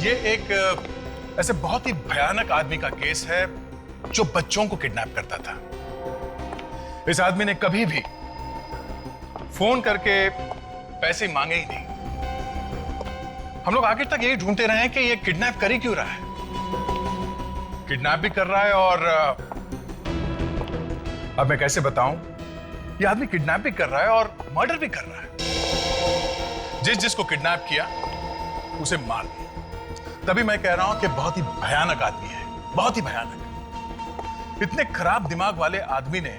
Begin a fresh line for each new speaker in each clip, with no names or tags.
ये एक ऐसे बहुत ही भयानक आदमी का केस है जो बच्चों को किडनैप करता था। इस आदमी ने कभी भी फोन करके पैसे मांगे ही नहीं। हम लोग आखिर तक यही ढूंढते रहे कि ये किडनैप कर ही क्यों रहा है। किडनैप भी कर रहा है और अब मैं कैसे बताऊं, ये आदमी किडनैप भी कर रहा है और मर्डर भी कर रहा है। जिसको किडनैप किया उसे मार दिया। तभी मैं कह रहा हूं कि बहुत ही भयानक आदमी है, बहुत ही भयानक। इतने खराब दिमाग वाले आदमी ने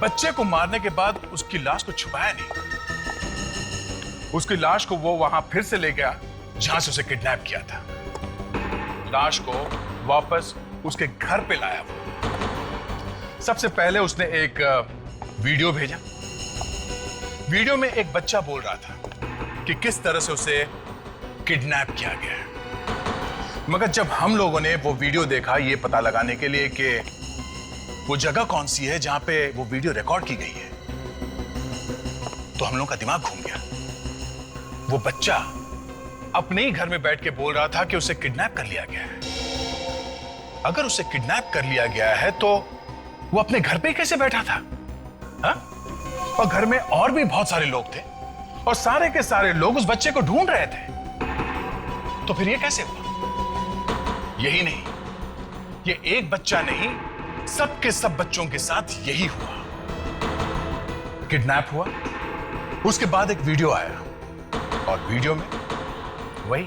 बच्चे को मारने के बाद उसकी लाश को छुपाया नहीं। उसकी लाश को वो वहां फिर से ले गया जहां से उसे किडनैप किया था। लाश को वापस उसके घर पे लाया वो। सबसे पहले उसने एक वीडियो भेजा। वीडियो में एक बच्चा बोल रहा था कि किस तरह से उसे किडनैप किया गया है। मगर जब हम लोगों ने वो वीडियो देखा ये पता लगाने के लिए कि वो जगह कौन सी है जहां पे वो वीडियो रिकॉर्ड की गई है, तो हम लोगों का दिमाग घूम गया। वो बच्चा अपने ही घर में बैठ के बोल रहा था कि उसे किडनैप कर लिया गया है। अगर उसे किडनैप कर लिया गया है तो वो अपने घर पे ही कैसे बैठा था? हा? और घर में और भी बहुत सारे लोग थे और सारे के सारे लोग उस बच्चे को ढूंढ रहे थे। तो फिर ये कैसे हुआ? यही नहीं, ये एक बच्चा नहीं, सबके सब बच्चों के साथ यही हुआ। किडनैप हुआ, उसके बाद एक वीडियो आया और वीडियो में वही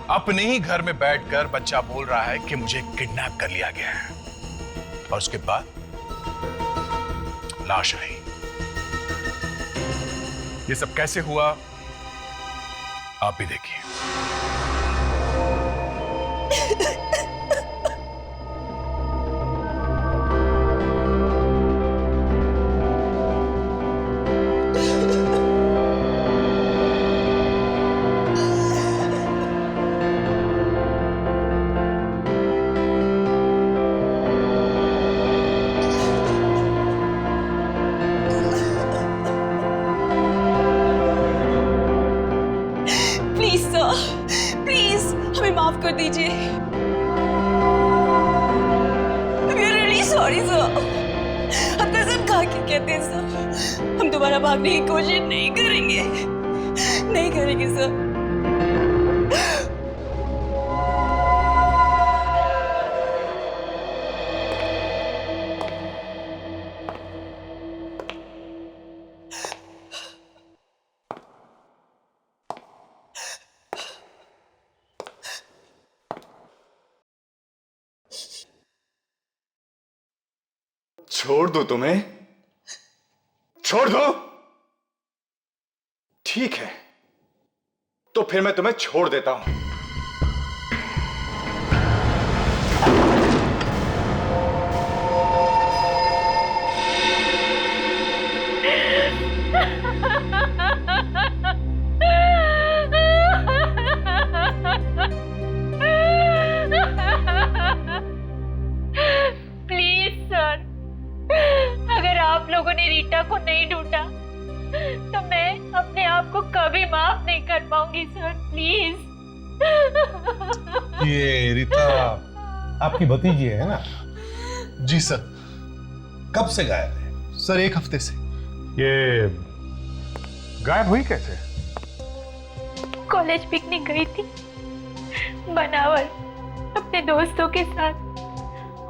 अपने ही घर में बैठकर बच्चा बोल रहा है कि मुझे किडनैप कर लिया गया है। और उसके बाद लाश आई। ये सब कैसे हुआ आप भी देखिए।
माफ कर दीजिए। Really sorry sir. हम कसम खा के कहते हैं सर, हम दोबारा भागने की कोशिश नहीं करेंगे, नहीं करेंगे सर।
छोड़ दो तुम्हें, छोड़ दो। ठीक है, तो फिर मैं तुम्हें छोड़ देता हूं।
लोगों ने रीटा को नहीं ढूंढा तो मैं अपने आप को कभी माफ नहीं कर पाऊंगी सर, प्लीज।
ये रीता आपकी भतीजी है ना?
जी सर।
कब से गायब है?
सर 1 हफ्ते से।
ये गायब हुई कैसे?
कॉलेज पिकनिक गई थी बनावर अपने दोस्तों के साथ,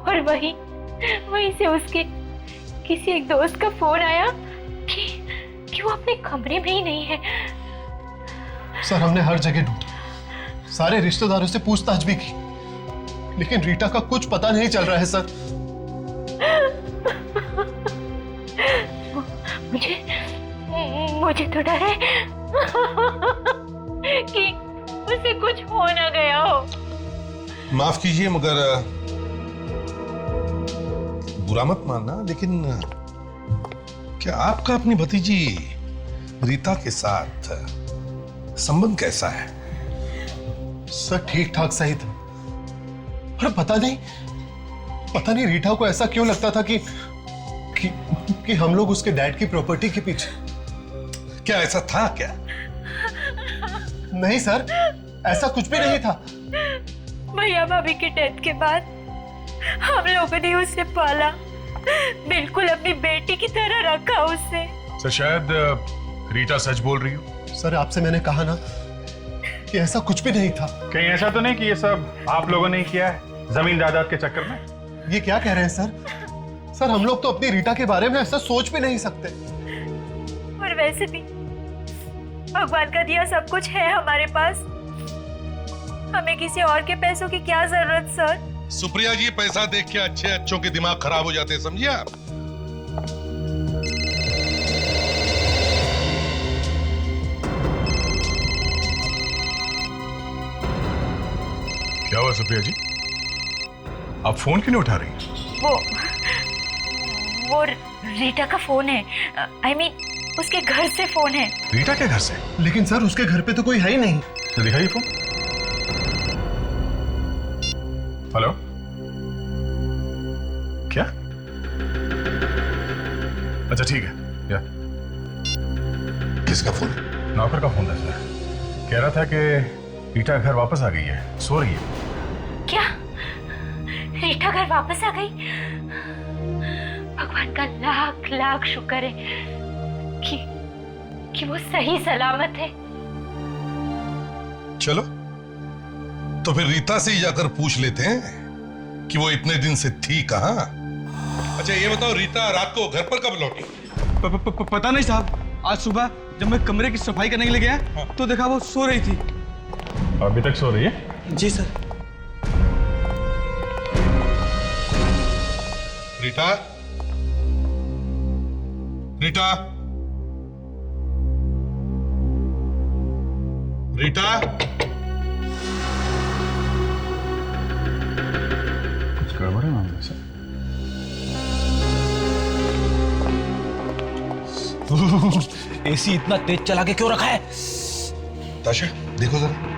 और वहीं से उसके किसी एक दोस्त का फोन आया कि वो अपने कमरे में ही नहीं है।
सर हमने हर जगह ढूंढा, सारे रिश्तेदारों से पूछताछ भी की, लेकिन रीटा का कुछ पता नहीं चल रहा है सर।
मुझे तो डर है कि उसे कुछ हो ना गया हो।
माफ कीजिए मगर बुरा मत मानना, लेकिन क्या आपका अपनी भतीजी रीता के साथ संबंध कैसा है?
सर ठीक ठाक सही था, पर पता नहीं रीटा को ऐसा क्यों लगता था कि हम लोग उसके डैड की प्रॉपर्टी के पीछे।
क्या ऐसा था क्या?
नहीं सर, ऐसा कुछ भी नहीं था।
भैया भाभी के डेथ के बाद हम लोगों ने उसे पाला, बिल्कुल अपनी बेटी की तरह रखा उसे।
सर शायद रीटा सच बोल रही हो।
सर आपसे मैंने कहा ना कि ऐसा कुछ भी नहीं था।
कहीं ऐसा तो नहीं कि ये सब आप लोगों ने ही किया है जमीन जायदाद के चक्कर में?
ये क्या कह रहे हैं सर? सर हम लोग तो अपनी रीटा के बारे में ऐसा सोच भी नहीं सकते।
और वैसे भी भगवान का दिया सब कुछ है हमारे पास, हमें किसी और के पैसों की क्या जरूरत सर?
सुप्रिया जी, पैसा देख के अच्छे अच्छों के दिमाग खराब हो जाते हैं, समझिए आप।
क्या हुआ सुप्रिया जी, आप फोन क्यों नहीं उठा रही?
वो रीटा का फोन है, I mean, उसके घर से फोन है।
रीटा के घर से?
लेकिन सर उसके घर पे तो कोई है ही नहीं।
तो दिखाइए फोन। हेलो, क्या? अच्छा ठीक है, क्या?
किसका फोन?
नौकर का फोन था सर, कह रहा था कि रीटा घर वापस आ गई है, सो रही है।
क्या रीटा घर वापस आ गई? भगवान का लाख लाख शुक्र है कि वो सही सलामत है।
चलो तो फिर रीता से ही जाकर पूछ लेते हैं कि वो इतने दिन से थी कहाँ। अच्छा ये बताओ, रीता रात को घर पर कब लौटी?
पता नहीं साहब, आज सुबह जब मैं कमरे की सफाई करने के लिए गया तो देखा वो सो रही थी।
अभी तक सो रही है?
जी सर।
रीटा, रीटा, रीटा,
कुछ गड़बड़ है मामले से?
एसी इतना तेज चला के क्यों रखा है?
ताशा देखो जरा।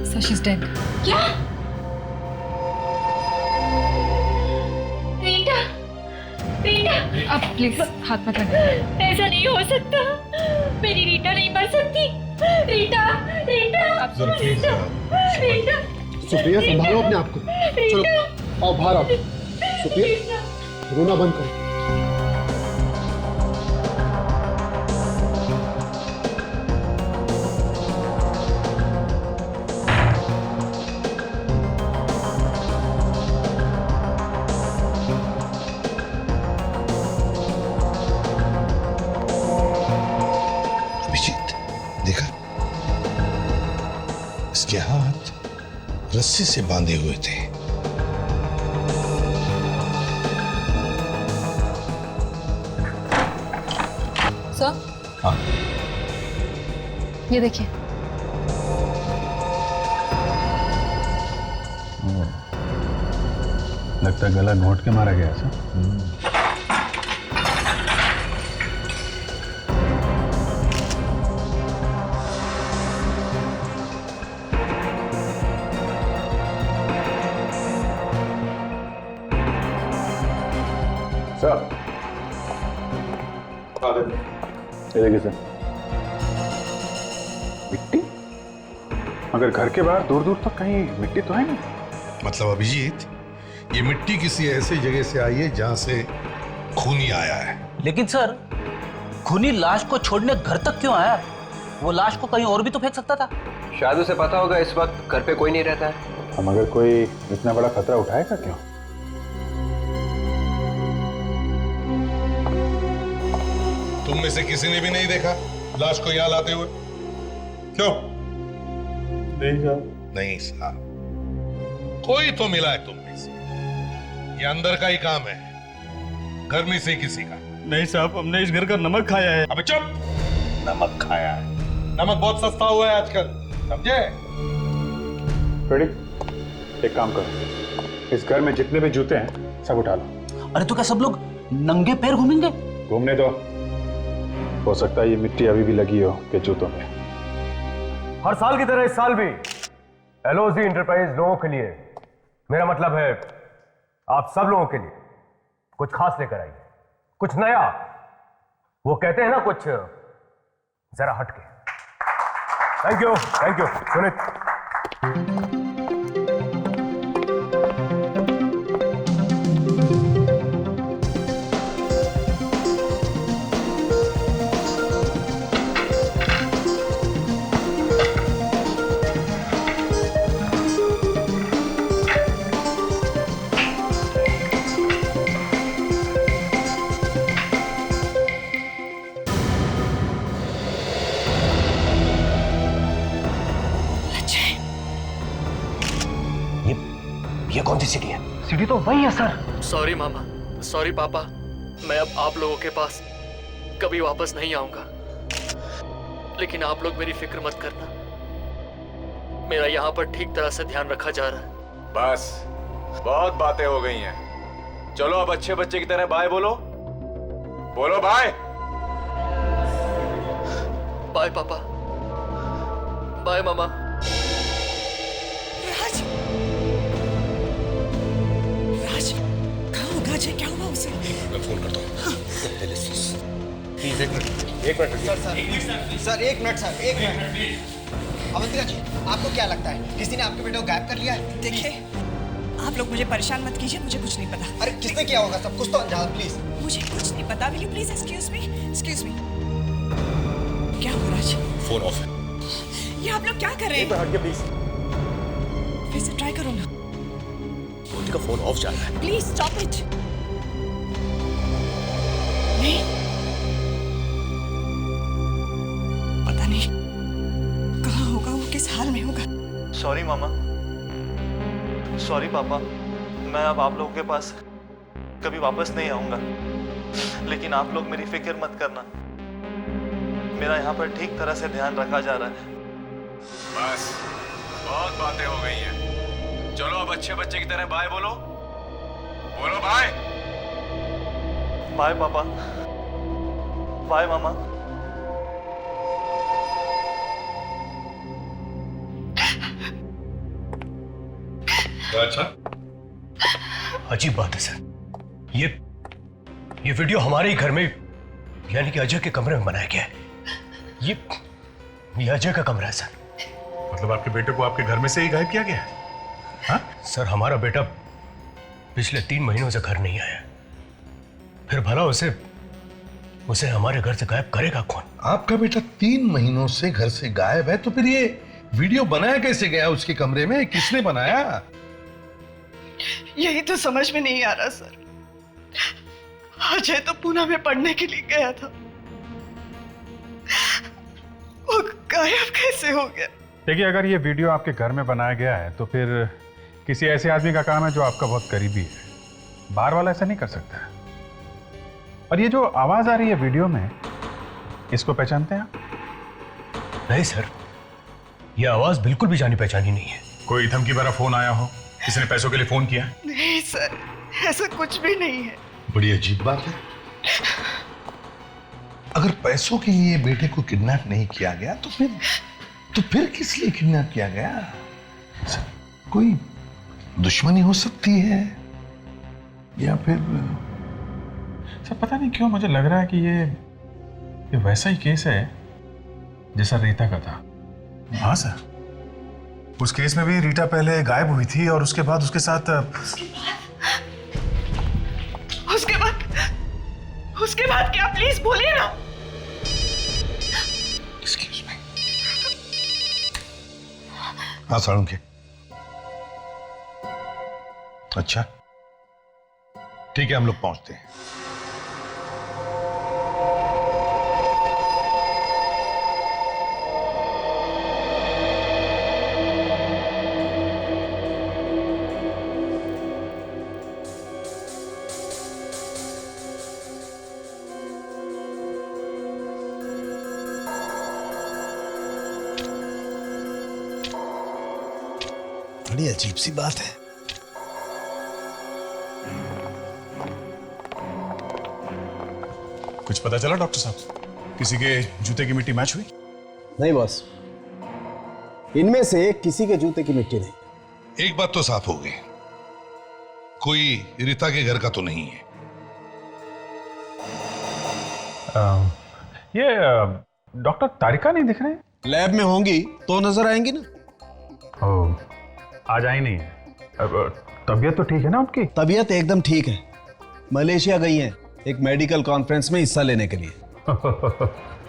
So she's dead.
क्या? रीटा, रीटा,
अब प्लीज हाथ मत लगाइए।
ऐसा नहीं हो सकता, मेरी रीटा नहीं मर सकती। रीटा, रीटा,
जरा प्लीज
रीटा, रीटा,
सुप्रिया संभालो अपने आप को। चलो आओ बाहर आओ। सुप्रिया रोना बंद करो।
अभिजीत देखा, इसके हाथ रस्सी से बांधे हुए थे।
सर,
हाँ,
ये देखिए।
लगता है गला घोंट के मारा गया था। सर, ये देखिए सर, मिट्टी, मगर घर के बाहर दूर दूर तक कहीं मिट्टी तो है नहीं।
मतलब अभिजीत, ये मिट्टी किसी ऐसी जगह से आई है जहां से खूनी आया है।
लेकिन सर, खूनी लाश को छोड़ने घर तक क्यों आया? वो लाश को कहीं और भी तो फेंक सकता था।
शायद उसे पता होगा इस वक्त घर पे कोई नहीं रहता है।
हम अगर कोई इतना बड़ा खतरा उठाएगा क्यों?
तुम में से किसी ने भी नहीं देखा लाश को यहां लाते हुए? क्यों?
नहीं साहब।
नहीं साहब, कोई तो मिला है तुम में से। ये अंदर का ही काम है, घर में से किसी का
नहीं साहब, हमने इस घर का नमक खाया है।
अबे चुप! नमक खाया है? नमक बहुत सस्ता हुआ है आजकल, समझे?
फ्रेडी, एक काम करो, इस घर में जितने भी जूते हैं सब उठा लो।
अरे तो क्या सब लोग नंगे पैर घूमेंगे?
घूमने दो, हो सकता है ये मिट्टी अभी भी लगी हो के जूतों में।
हर साल की तरह इस साल भी
एलओजी इंटरप्राइज लोगों के लिए, मेरा मतलब है आप सब लोगों के लिए कुछ खास लेकर आइए, कुछ नया। वो कहते हैं ना, कुछ जरा हटके। Thank you Sunit. ये कौन सी सीढ़ी है? सीढ़ी तो वही है सर।
सॉरी मामा, सॉरी पापा, मैं अब आप लोगों के पास कभी वापस नहीं आऊंगा। लेकिन आप लोग मेरी फिक्र मत करना, मेरा यहाँ पर ठीक तरह से ध्यान रखा जा रहा है।
बस बहुत बातें हो गई हैं, चलो अब अच्छे बच्चे की तरह बाय बोलो। बोलो बाय।
बाय पापा, बाय मामा।
राज, राज कहाँ होगा अजय? क्या हुआ उसे?
मैं फोन करता हूँ।
प्लीज एक मिनट
सर, एक मिनट सर, एक मिनट। अवंतिका जी, आपको क्या लगता है किसी ने आपके बेटे को गायब कर लिया है?
देखिए, आप लोग मुझे परेशान मत कीजिए, मुझे कुछ नहीं पता।
अरे किसने किया होगा? सब कुछ तो अंजान, प्लीज।
मुझे कुछ नहीं पता। Will you please excuse me? Excuse me. क्या हो राज?
फोन ऑफ है।
ये आप लोग क्या कर रहे हैं?
हट के प्लीज।
फिर से ट्राई करो ना।
मोदी का फोन ऑफ जा रहा है।
Please stop it. नहीं, पता नहीं कहाँ होगा वो, किस हाल में होगा।
सॉरी मामा, सॉरी पापा, मैं अब आप लोगों के पास कभी वापस नहीं आऊंगा। लेकिन आप लोग मेरी फिक्र मत करना, मेरा यहाँ पर ठीक तरह से ध्यान रखा जा रहा है।
बस बहुत बातें हो गई हैं, चलो अब अच्छे बच्चे की तरह बाय बोलो। बोलो बाय।
बाय पापा, बाय मामा।
अच्छा,
अजीब बात है सर, ये वीडियो हमारे ही घर में, यानी कि अजय के कमरे में बनाया गया है। ये अजय का कमरा है सर।
मतलब आपके बेटे को आपके घर में से ही गायब किया गया है? हाँ?
सर, हमारा बेटा पिछले 3 महीनों से घर नहीं आया, फिर भला उसे हमारे घर से गायब करेगा कौन?
आपका बेटा 3 महीनों से घर से गायब है, तो फिर ये वीडियो बनाया कैसे गया उसके कमरे में? किसने बनाया?
यही तो समझ में नहीं आ रहा सर। अजय तो पूना में पढ़ने के लिए गया था, वो गायब कैसे हो गया?
देखिए, अगर ये वीडियो आपके घर में बनाया गया है तो फिर किसी ऐसे आदमी का काम है जो आपका बहुत करीबी है। बाहर वाला ऐसा नहीं कर सकता है। और ये जो आवाज आ रही है वीडियो में, इसको पहचानते हैं आप?
नहीं सर, ये आवाज बिल्कुल भी जानी पहचानी नहीं है।
कोई धमकी भरा फोन आया हो, किसी ने पैसों के लिए फोन किया?
नहीं सर, ऐसा कुछ भी नहीं है।
बड़ी अजीब बात है। अगर पैसों के लिए बेटे को किडनैप नहीं किया गया तो फिर किस लिए किडनैप किया गया? कोई दुश्मनी हो सकती है, या फिर
सर पता नहीं क्यों मुझे लग रहा है कि ये वैसा ही केस है जैसा रीता का था। हाँ सर, उस केस में भी रीटा पहले गायब हुई थी और उसके बाद उसके साथ
उसके बाद क्या? प्लीज बोलिए ना।
Excuse me. हाँ साळुंखे। अच्छा ठीक है, हम लोग पहुंचते हैं। बड़ी अजीब सी बात है।
कुछ पता चला डॉक्टर साहब? किसी के जूते की मिट्टी मैच हुई?
नहीं बॉस,
इनमें से किसी के जूते की मिट्टी नहीं।
एक बात तो साफ हो गई, कोई रीता के घर का तो नहीं है।
ये डॉक्टर तारिका नहीं दिख रहे हैं?
लैब में होंगी तो नजर आएंगी ना।
ओह, आज आई नहीं है। तबीयत तो ठीक है ना उनकी?
तबीयत एकदम ठीक है। मलेशिया गई हैं एक मेडिकल कॉन्फ्रेंस में हिस्सा लेने के लिए।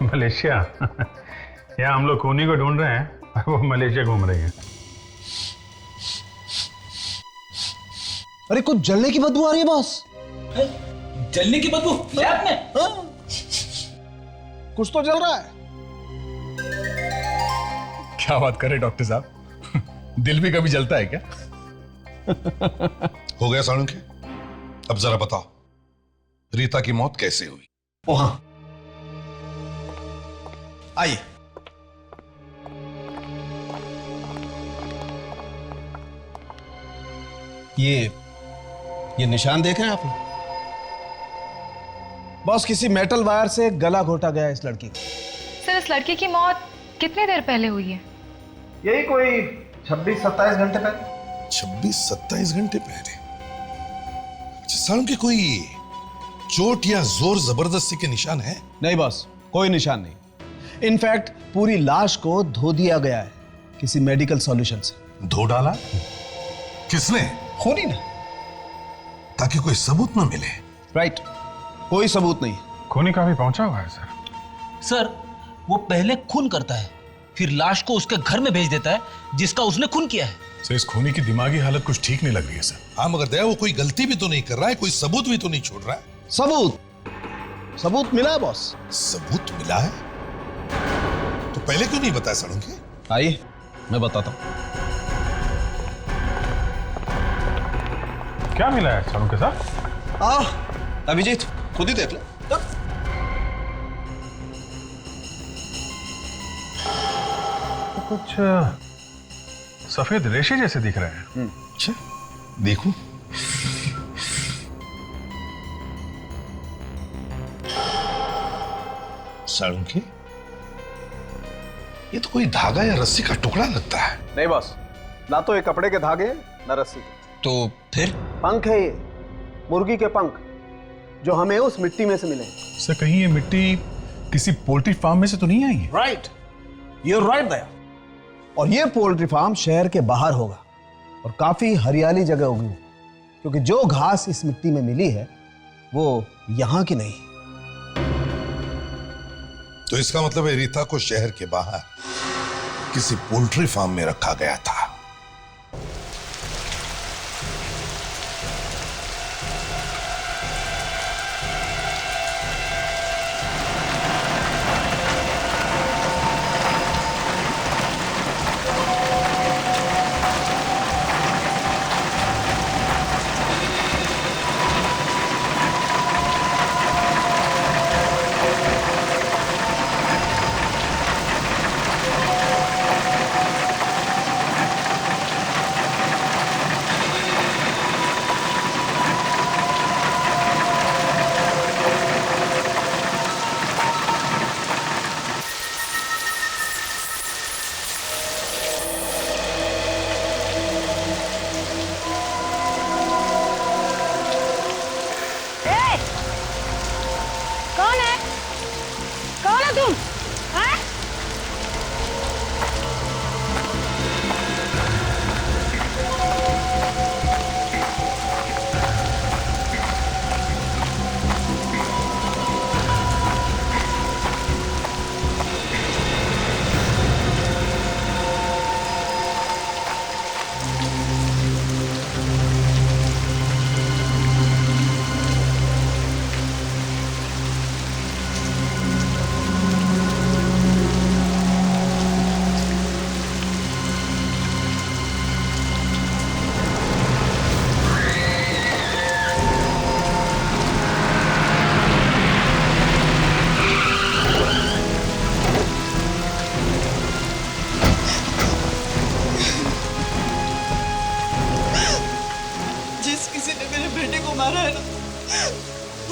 मलेशिया? यहाँ हम लोग खूनी को ढूंढ रहे हैं, वो मलेशिया घूम रही है।
अरे कुछ जलने की बदबू आ रही है बॉस।
जलने की बदबू लैब में?
हाँ? कुछ तो जल रहा है।
क्या बात करे डॉक्टर साहब, दिल भी कभी जलता है क्या?
हो गया साळुंखे, अब जरा बताओ रीता की मौत कैसे हुई?
ओ हाँ, आइए। ये निशान देख रहे हैं आप लोग? बॉस, किसी मेटल वायर से गला घोटा गया इस लड़की का।
सर, इस लड़की की मौत कितनी देर पहले हुई है?
यही कोई 26-27 घंटे पहले।
26-27 घंटे पहले? अच्छा साळुंखे, कोई चोट या जोर जबरदस्ती के निशान है?
नहीं बॉस, कोई निशान नहीं। इनफैक्ट पूरी लाश को धो दिया गया है किसी मेडिकल सॉल्यूशन से।
धो डाला? किसने?
खूनी ना।
ताकि कोई सबूत ना मिले।
राइट, कोई सबूत नहीं।
खूनी का भी पहुंचा हुआ है सर।
सर, वो पहले खून करता है, फिर लाश को उसके घर में भेज देता है जिसका उसने खून किया है।
सर, इस खूनी की दिमागी हालत कुछ ठीक नहीं लग रही है सर।
हाँ मगर दया, वो कोई गलती भी तो नहीं कर रहा है, कोई सबूत भी तो नहीं छोड़ रहा है।
सबूत मिला है बॉस।
सबूत मिला है? तो पहले क्यों नहीं बताया साळुंखे?
आइए मैं बताता हूं।
क्या मिला है साळुंखे साहब?
अभिजीत खुद ही देख लो।
कुछ सफेद रेशे जैसे दिख रहे हैं।
अच्छा, देखो। साळुंखे, ये तो कोई धागा या रस्सी का टुकड़ा लगता है।
नहीं बॉस, ना तो ये कपड़े के धागे ना रस्सी के।
तो फिर?
पंख है ये, मुर्गी के पंख, जो हमें उस मिट्टी में से मिले।
सर, कहीं ये मिट्टी किसी पोल्ट्री फार्म में से तो नहीं आई है?
राइट, यूर राइट दया। और ये पोल्ट्री फार्म शहर के बाहर होगा और काफी हरियाली जगह होगी, क्योंकि जो घास इस मिट्टी में मिली है वो यहां की नहीं।
तो इसका मतलब है रीता को शहर के बाहर किसी पोल्ट्री फार्म में रखा गया था।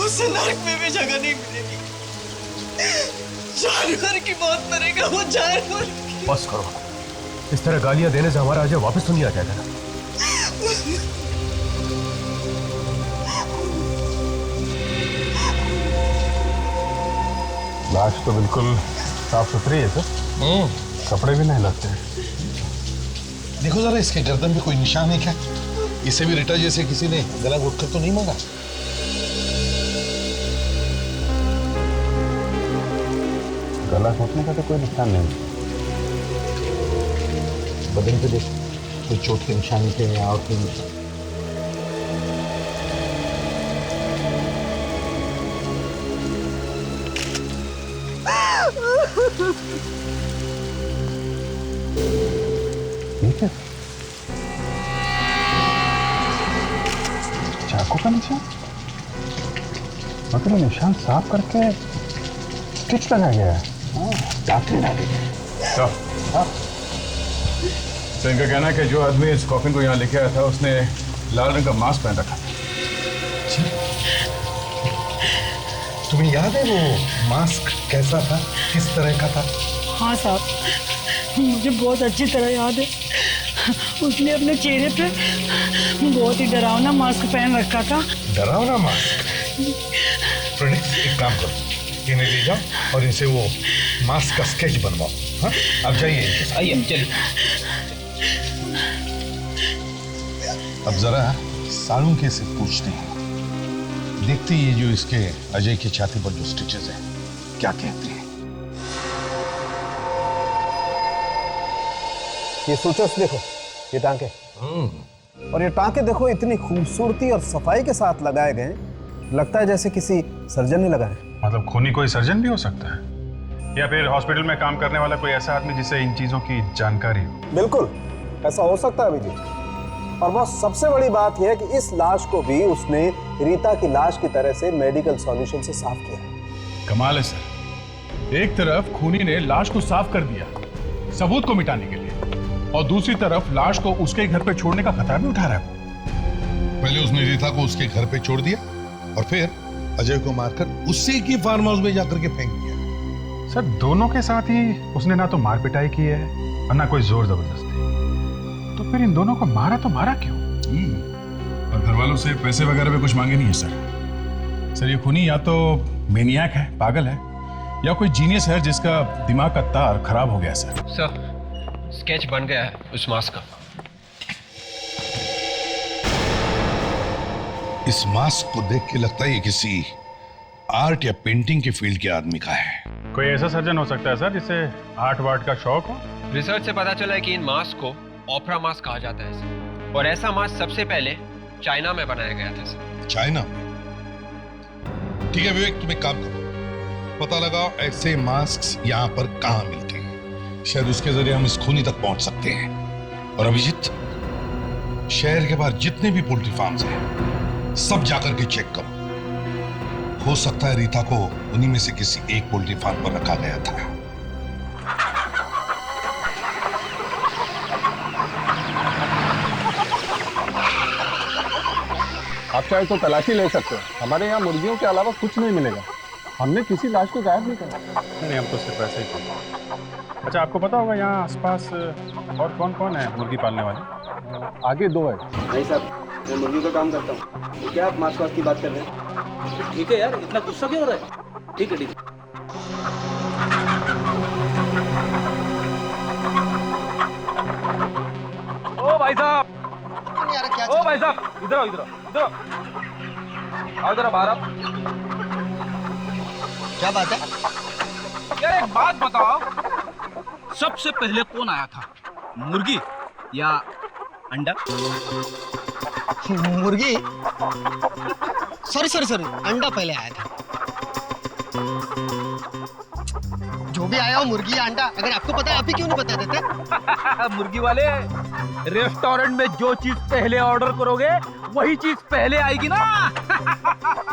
उसे नरक में भी जगह नहीं मिलेगी। जानवर की मौत मरेगा वो जानवर की।
बस करो, इस तरह गालियां देने से हमारा अजय वापस तो नहीं आ जाएगा ना?
लाश तो बिल्कुल साफ सुथरी है सर। कपड़े भी नहीं लगते हैं।
देखो जरा इसके गर्दन पे कोई निशान है क्या? इसे भी रीटा जैसे किसी ने गला घोटकर तो नहीं मारा?
गला घोटने का तो कोई निशान नहीं।
बदन पे देखो, कोई चोट के निशान थे या और कोई निशान?
ठीक है, चाकू का निशान, मतलब निशान साफ करके स्टिच लगाया गया है।
डॉक्टर डाले
तो इनका कहना है कि जो आदमी इस कॉफिन को यहाँ लेके आया था उसने लाल रंग का मास्क पहन रखा था।
तुम्हें याद है वो मास्क कैसा था, किस तरह का था?
हाँ साहब, मुझे बहुत अच्छी तरह याद है। उसने अपने चेहरे पे बहुत ही डरावना मास्क पहन रखा था।
डरावना मास्क? फ्रेंड्स, एक काम करो, इन्हें ले जाओ और इनसे वो मास्क का स्केच बनवाओ। हाँ, अब जाइए।
आइए चलिए।
अब जरा सालुंके से पूछते हैं, देखते ही ये जो इसके अजय की छाती पर जो स्टिचेस हैं क्या कहते हैं।
ये सूचस देखो, ये टांके, और ये टांके देखो इतनी खूबसूरती और सफाई के साथ लगाए गए, लगता है जैसे किसी सर्जन ने लगाए।
मतलब खूनी कोई सर्जन भी हो सकता है, या फिर हॉस्पिटल में काम करने वाला कोई ऐसा आदमी जिसे इन चीजों की जानकारी हो।
बिल्कुल ऐसा हो सकता है अभिजीत, और वो सबसे बड़ी बात यह है कि इस लाश को भी उसने रीता की लाश की तरह से मेडिकल सॉल्यूशन से साफ किया।
कमाल है सर, एक तरफ खूनी ने लाश को साफ कर दिया सबूत को मिटाने के लिए, और दूसरी तरफ लाश को उसके घर पे छोड़ने का खतरा भी उठा रहा है।
पहले उसने रीता को उसके घर पे छोड़ दिया और फिर अजय को मारकर उसी की फार्म हाउस में जाकर के फेंक दिया।
सर दोनों के साथ ही उसने ना तो मार पिटाई की है और ना कोई जोर जबरदस्ती, तो फिर इन दोनों को मारा तो मारा क्यों? और घर वालों से पैसे वगैरह भी कुछ मांगे नहीं है सर। ये खूनी या तो मेनियाक है, पागल है, या कोई जीनियस है जिसका दिमाग का तार खराब हो गया सर।
स्केच बन गया है उस मास्क का।
इस मास्क को देख के लगता है ये किसी आर्ट या पेंटिंग के फील्ड के आदमी का है।
कोई ऐसा सर्जन हो सकता है सर जिसे आर्ट वार्ट का शौक हो।
रिसर्च से पता चला है कि इन मास्क को ओपरा मास्क कहा जाता है सर, और ऐसा मास्क सबसे पहले चाइना में बनाया गया था सर।
चाइना में? ठीक है विवेक, तुम एक काम करो, पता लगाओ ऐसे मास्क यहाँ पर कहाँ मिलते हैं, शायद उसके जरिए हम इस खूनी तक पहुंच सकते हैं। और अभिजीत, शहर के बाहर जितने भी पोल्ट्री फार्म्स हैं सब जाकर के चेक करो, हो सकता है रीता को उन्हीं में से किसी एक पोल्ट्री फार्म पर रखा गया था।
आप चाहे तो तलाशी ले सकते हैं, हमारे यहाँ मुर्गियों के अलावा कुछ नहीं मिलेगा। हमने किसी लाश को गायब नहीं करा।
नहीं, हम तो सिर्फ ऐसे ही करते। अच्छा, आपको पता होगा यहाँ आसपास और कौन कौन है मुर्गी पालने वाले?
आगे दो है।
नहीं साहब, मैं मुर्गियों का काम करता हूँ। क्या आप मास्क वास्क की बात कर रहे हैं? ठीक है यार, इतना गुस्सा क्यों हो रहा है? ठीक है ठीक है।
ओ भाई साहब,
यार क्या
ओ भाई साहब, इधर आओ इधर आओ इधर आओ जरा बाहर आओ।
क्या बात है?
यार एक बात बताओ,
सबसे पहले कौन आया था, मुर्गी या अंडा? मुर्गी? सॉरी, अंडा पहले आया था। जो भी आया हो, मुर्गी या अंडा, अगर आपको पता है आप ही क्यों नहीं बता देते?
मुर्गी वाले, रेस्टोरेंट में जो चीज पहले ऑर्डर करोगे वही चीज पहले आएगी ना।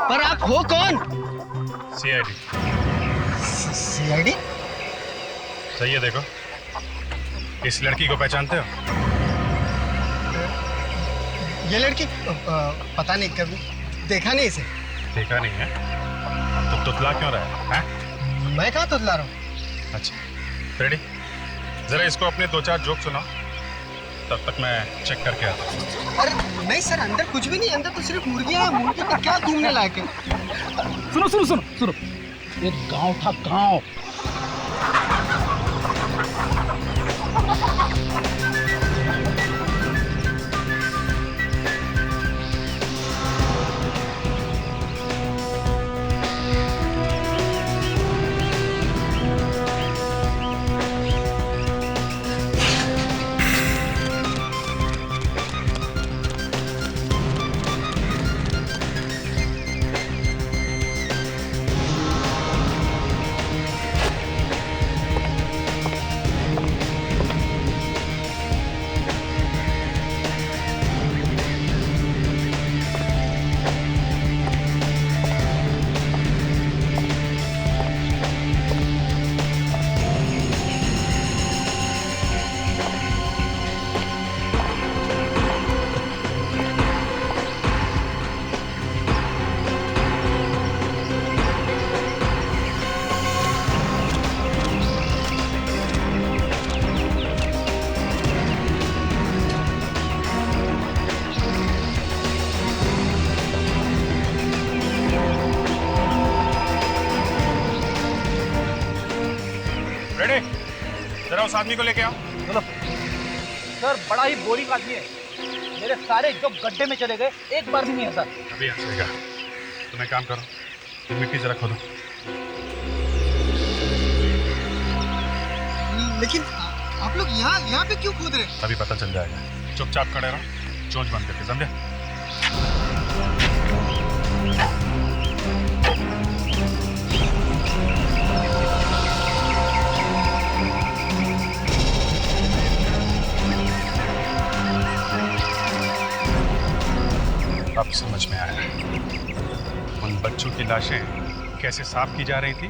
पर आप हो कौन?
सीआईडी।
सीआईडी?
सही है, देखो इस लड़की को पहचानते हो?
ये लड़की पता नहीं, कभी देखा नहीं इसे।
देखा नहीं है तो तुतला क्यों रहा है?
मैं कहाँ तुतला रहा हूँ?
अच्छा रेडी, जरा इसको अपने 2-4 जोक सुनाओ, तब तक मैं चेक करके आता हूँ।
अरे नहीं सर, अंदर कुछ भी नहीं, अंदर तो सिर्फ मुर्गियां हैं। मुर्गी तो क्या घूमने लायक है।
सुनो सुनो सुनो सुनो, एक गांव था, गांव।
जरा उस आदमी को लेके आओ।
चलो सर, बड़ा ही बोरिंग आदमी है। मेरे सारे जो गड्ढे में चले गए, एक बार भी नहीं आता।
अभी आएगा। तुम एक काम करो, ये मिट्टी जरा खोदो।
लेकिन आप लोग यहाँ पे क्यों कूद रहे?
अभी पता चल जाएगा। चुपचाप खड़े रहो, चोंच बंद करके, समझे? अब समझ में आया उन बच्चों की लाशें कैसे साफ की जा रही थी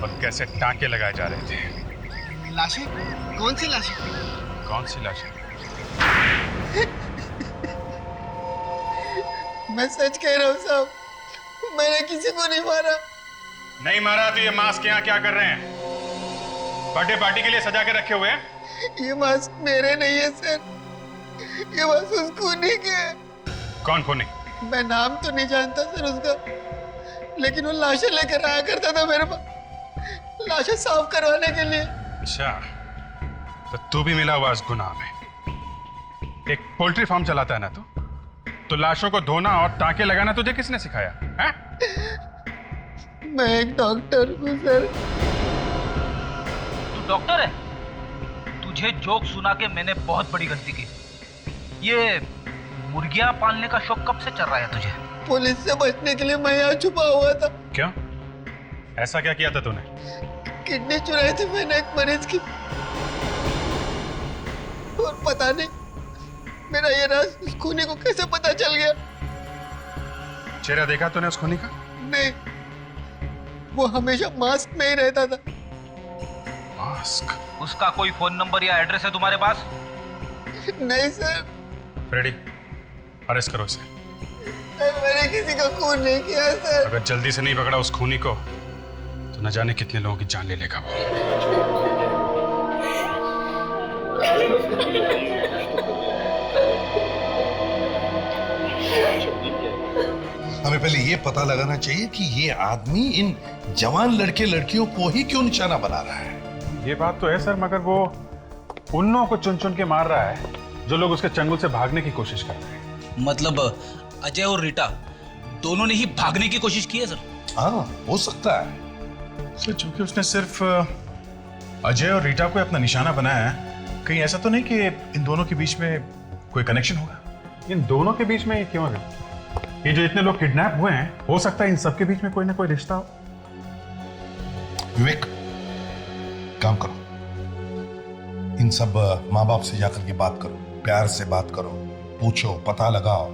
और कैसे टांके लगाए जा रहे थे।
लाशें? कौन सी लाशें?
कौन सी लाशें?
मैं सच कह रहा हूँ साहब, मैंने किसी को नहीं मारा।
नहीं मारा तो ये मास्क यहाँ क्या कर रहे हैं? बर्थडे पार्टी के लिए सजा के रखे हुए हैं?
ये मास्क मेरे नहीं है सर, ये मास्क उस खूनी के है।
कौन खूनी?
मैं नाम तो नहीं जानता सर उसका, लेकिन वो लाशें लेकर आया करता था मेरे पास, लाशें साफ करवाने के लिए।
अच्छा, तो तू भी मिला हुआ इस गुनाह में। एक पोल्ट्री फार्म चलाता है ना तो लाशों को धोना और टांके लगाना तुझे किसने सिखाया है?
मैं एक डॉक्टर हूँ सर।
तू डॉक्टर है? तुझे जोक सुना के मैंने बहुत बड़ी गलती की। ये मुर्गियां पालने का शौक कब से चल रहा है तुझे?
पुलिस से बचने के लिए मैं यहाँ छुपा हुआ था।
क्यों? ऐसा क्या किया था तूने?
किडनी चुराई थी मैंने एक मरीज की, और पता नहीं मेरा ये राज उस खूनी को कैसे पता चल गया।
चेहरा देखा तूने उस खूनी का?
नहीं, वो हमेशा मास्क में ही रहता था।
मास्क?
उसका कोई फोन नंबर या एड्रेस है तुम्हारे पास?
नहीं सर।
फ्रेडी, अरेस्ट करो इसे।
मैंने किसी का खून नहीं किया सर।
अगर जल्दी से नहीं पकड़ा उस खूनी को तो न जाने कितने लोगों की जान ले लेगा वो।
हमें पहले ये पता लगाना चाहिए कि ये आदमी इन जवान लड़के लड़कियों को ही क्यों निशाना बना रहा है।
ये बात तो है सर, मगर वो उन लोगों को चुन चुन के मार रहा है जो लोग उसके चंगुल से भागने की कोशिश कर रहे हैं।
मतलब अजय और रीटा दोनों ने ही भागने की कोशिश की है सर?
हाँ, हो सकता है
सर, चूंकि उसने सिर्फ अजय और रीटा को अपना निशाना बनाया है, कहीं ऐसा तो नहीं कि इन दोनों के बीच में कोई कनेक्शन होगा?
इन दोनों के बीच में ये क्यों है? ये जो इतने लोग किडनैप हुए हैं, हो सकता है इन सबके बीच में कोई ना कोई रिश्ता हो।
विवेक, काम करो, इन सब माँ बाप से जाकर के बात करो, प्यार से बात करो, पूछो, पता लगाओ,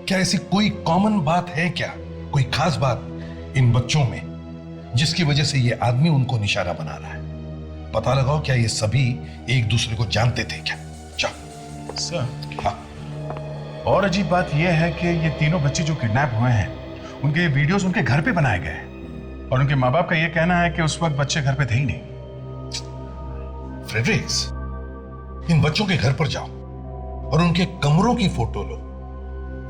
क्या ऐसी कोई कॉमन बात है क्या, कोई खास बात इन बच्चों में जिसकी वजह से ये आदमी उनको निशाना बना रहा है? पता लगाओ, क्या ये सभी एक दूसरे को जानते थे क्या? जाओ।
सर,
हाँ।
और अजीब बात यह है कि ये तीनों बच्चे जो किडनैप हुए हैं, उनके वीडियोस उनके घर पे बनाए गए हैं और उनके माँ बाप का यह कहना है कि उस वक्त बच्चे घर पे थे ही नहीं।
फ्रेडरिक्स, इन बच्चों के घर पर जाओ और उनके कमरों की फोटो लो,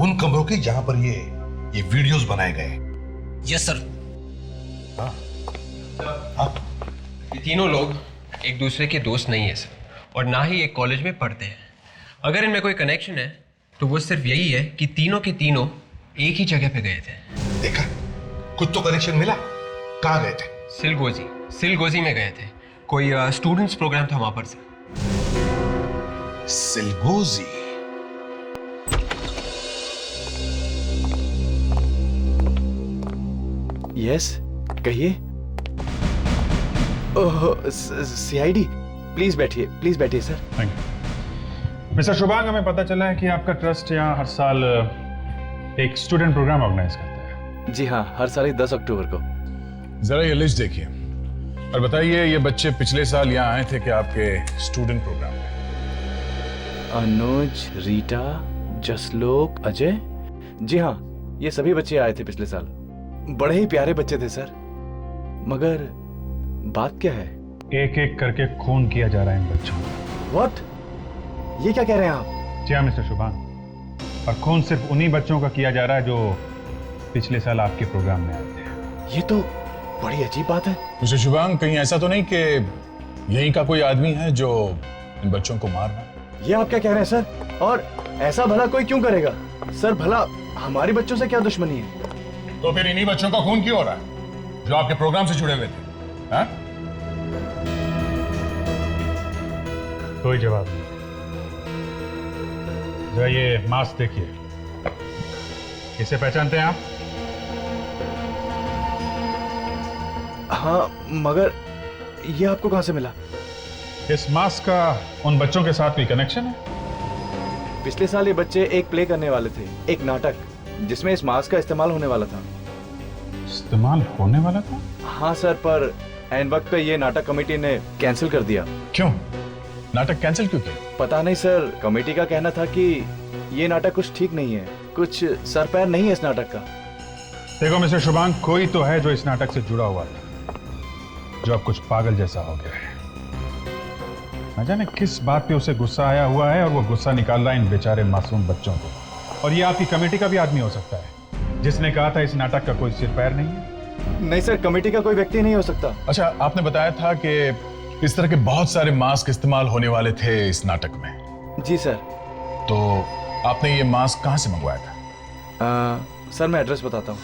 उन कमरों की जहां पर ये वीडियोस बनाए गए।
Yes sir.
ये तीनों लोग एक दूसरे के दोस्त नहीं है सर, और ना ही एक कॉलेज में पढ़ते हैं। अगर इनमें कोई कनेक्शन है तो वो सिर्फ यही है कि तीनों के तीनों एक ही जगह पे गए थे।
देखा, कुछ तो कनेक्शन मिला। कहाँ गए थे?
सिलगोजी में गए थे। कोई स्टूडेंट्स प्रोग्राम था वहां पर सर।
सिलगोजी?
यस, कहिए। ओह, सीआईडी, प्लीज बैठिए sir.
Thank you. Mister Shubhang, हमें पता चला है कि आपका ट्रस्ट यहाँ हर साल एक स्टूडेंट प्रोग्राम ऑर्गेनाइज करता है।
जी हाँ, हर साल 10 अक्टूबर को।
जरा ये लिस्ट देखिए और बताइए, ये बच्चे पिछले साल यहाँ आए थे कि आपके स्टूडेंट प्रोग्राम में?
अनुज, रीटा, जसलोक, अजय। जी हाँ, ये सभी बच्चे आए थे पिछले साल। बड़े ही प्यारे बच्चे थे सर। मगर बात क्या है?
एक एक करके खून किया जा रहा है इन बच्चों का।
व्हाट? ये क्या कह रहे हैं आप?
जी हाँ मिस्टर शुभांग, और खून सिर्फ उन्हीं बच्चों का किया जा रहा है जो पिछले साल आपके प्रोग्राम में आए थे।
ये तो बड़ी अजीब बात है।
मिस्टर शुभांग, कहीं ऐसा तो नहीं कि यहीं का कोई आदमी है जो इन बच्चों को मार रहा है?
ये आप क्या कह रहे हैं सर? और ऐसा भला कोई क्यों करेगा सर? भला हमारे बच्चों से क्या दुश्मनी है?
तो फिर इन्हीं बच्चों का खून क्यों हो रहा है जो आपके प्रोग्राम से जुड़े हुए थे? हाँ?
कोई जवाब नहीं। जरा ये मास्क देखिए, इसे पहचानते हैं आप?
हाँ, मगर ये आपको कहां से मिला?
इस मास्क का उन बच्चों के साथ कोई कनेक्शन है?
पिछले साल ये बच्चे एक प्ले करने वाले थे, एक नाटक, जिसमें इस मास्क का इस्तेमाल होने वाला था।
इस्तेमाल होने वाला था?
हाँ सर, पर एन वक्त पे ये नाटक कमेटी ने कैंसिल कर दिया।
क्यों? नाटक कैंसिल क्यों किया?
पता नहीं सर, कमेटी का कहना था कि ये नाटक कुछ ठीक नहीं है, कुछ सर पैर नहीं है इस नाटक का।
देखो मिस्टर शुभांग, कोई तो है जो इस नाटक से जुड़ा हुआ था, जो अब कुछ पागल जैसा हो गया है। न जाने किस बात पे उसे गुस्सा आया हुआ है और वो गुस्सा निकाल रहा है इन बेचारे मासूम बच्चों को। और ये आपकी कमेटी का भी आदमी हो सकता है, जिसने कहा था इस नाटक का कोई सिर पैर नहीं है।
नहीं सर, कमेटी का कोई व्यक्ति नहीं हो सकता।
अच्छा, आपने बताया था कि इस तरह के बहुत सारे मास्क इस्तेमाल होने वाले थे इस नाटक में।
जी सर।
तो आपने ये मास्क कहां से मंगवाया था?
सर मैं एड्रेस बताता हूँ।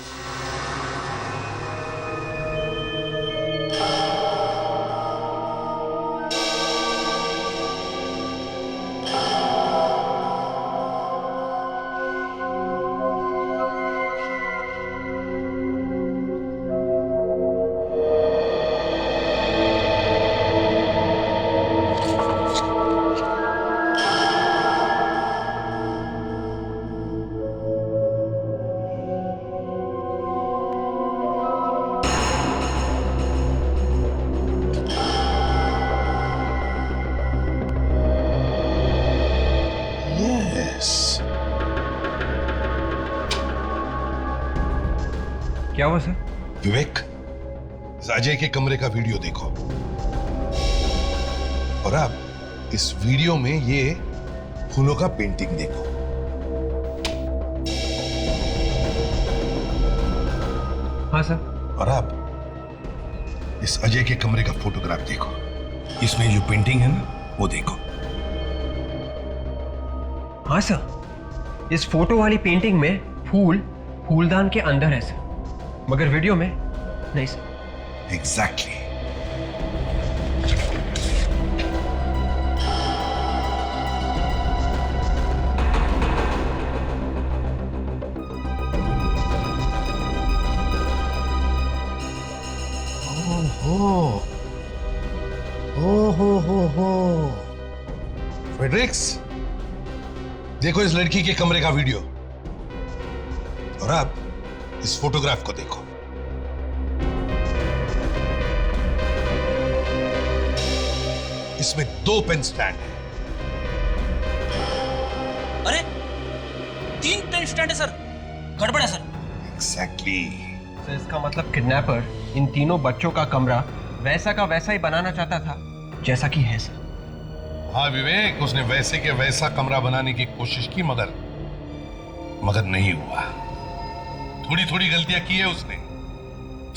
क्या हुआ सर?
विवेक, अजय के कमरे का वीडियो देखो, और अब इस वीडियो में ये फूलों का पेंटिंग देखो।
हाँ सर।
और अब इस अजय के कमरे का फोटोग्राफ देखो, इसमें जो पेंटिंग है ना, वो देखो।
हाँ सर, इस फोटो वाली पेंटिंग में फूलदान के अंदर है सर, मगर वीडियो में नहीं सर।
एग्जैक्टली।
हो।
फ्रेडरिक्स, देखो इस लड़की के कमरे का वीडियो, और अब इस फोटोग्राफ को देखो। इसमें 2 पेन स्टैंड है।
अरे 3 पेन स्टैंड है सर, गड़बड़ है सर।
एग्जैक्टली।
सर इसका मतलब किडनैपर इन तीनों बच्चों का कमरा वैसा का वैसा ही बनाना चाहता था जैसा कि है सर।
हाँ विवेक, उसने वैसे के वैसा कमरा बनाने की कोशिश की मगर नहीं हुआ। थोड़ी थोड़ी गलतियां की है उसने।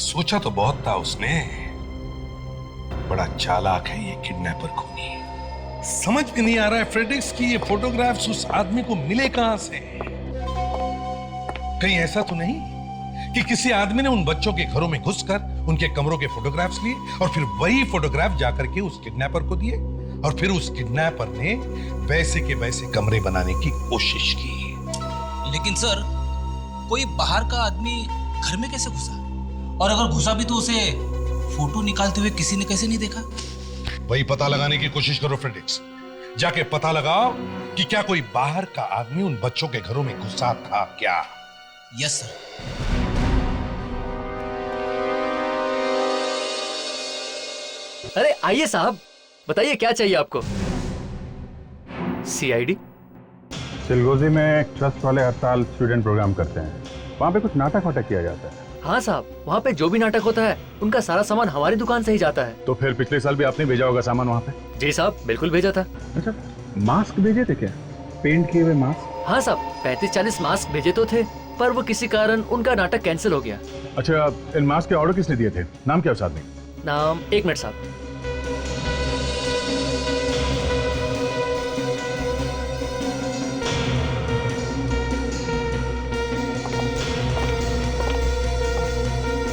सोचा तो बहुत था उसने। बड़ा चालाक है ये किडनैपर खूनी। समझ में नहीं आ रहा है फ्रेडरिक्स की ये फोटोग्राफ्स उस आदमी को मिले कहां से। कहीं ऐसा तो नहीं कि किसी आदमी ने उन बच्चों के घरों में घुसकर उनके कमरों के फोटोग्राफ्स लिए और फिर वही फोटोग्राफ जाकर के उस किडनैपर को दिए और फिर उस किडनैपर ने वैसे के वैसे कमरे बनाने की कोशिश की।
लेकिन सर, कोई बाहर का आदमी घर में कैसे घुसा? और अगर घुसा भी तो उसे फोटो निकालते हुए किसी ने कैसे नहीं देखा?
वही पता लगाने की कोशिश करो फ्रेडरिक्स। जाके पता लगाओ कि क्या कोई बाहर का आदमी उन बच्चों के घरों में घुसा था क्या।
Yes sir.
अरे आइए साहब, बताइए क्या चाहिए आपको? सीआईडी?
चिलगोजी में एक ट्रस्ट वाले हर साल स्टूडेंट प्रोग्राम करते हैं। वहाँ पे कुछ नाटक वाटक किया जाता है।
हाँ साहब, वहाँ पे जो भी नाटक होता है उनका सारा सामान हमारी दुकान से ही जाता है।
तो फिर पिछले साल भी आपने भेजा होगा सामान वहाँ पे?
जी साहब, बिल्कुल भेजा था।
अच्छा, मास्क भेजे थे क्या? पेंट किए हुए मास्क?
हाँ साहब, 35-40 मास्क भेजे तो थे, पर वो किसी कारण उनका नाटक कैंसिल हो गया।
अच्छा, इन मास्क के ऑर्डर किसने दिए थे? नाम क्या उस आदमी?
नाम, 1 मिनट साहब।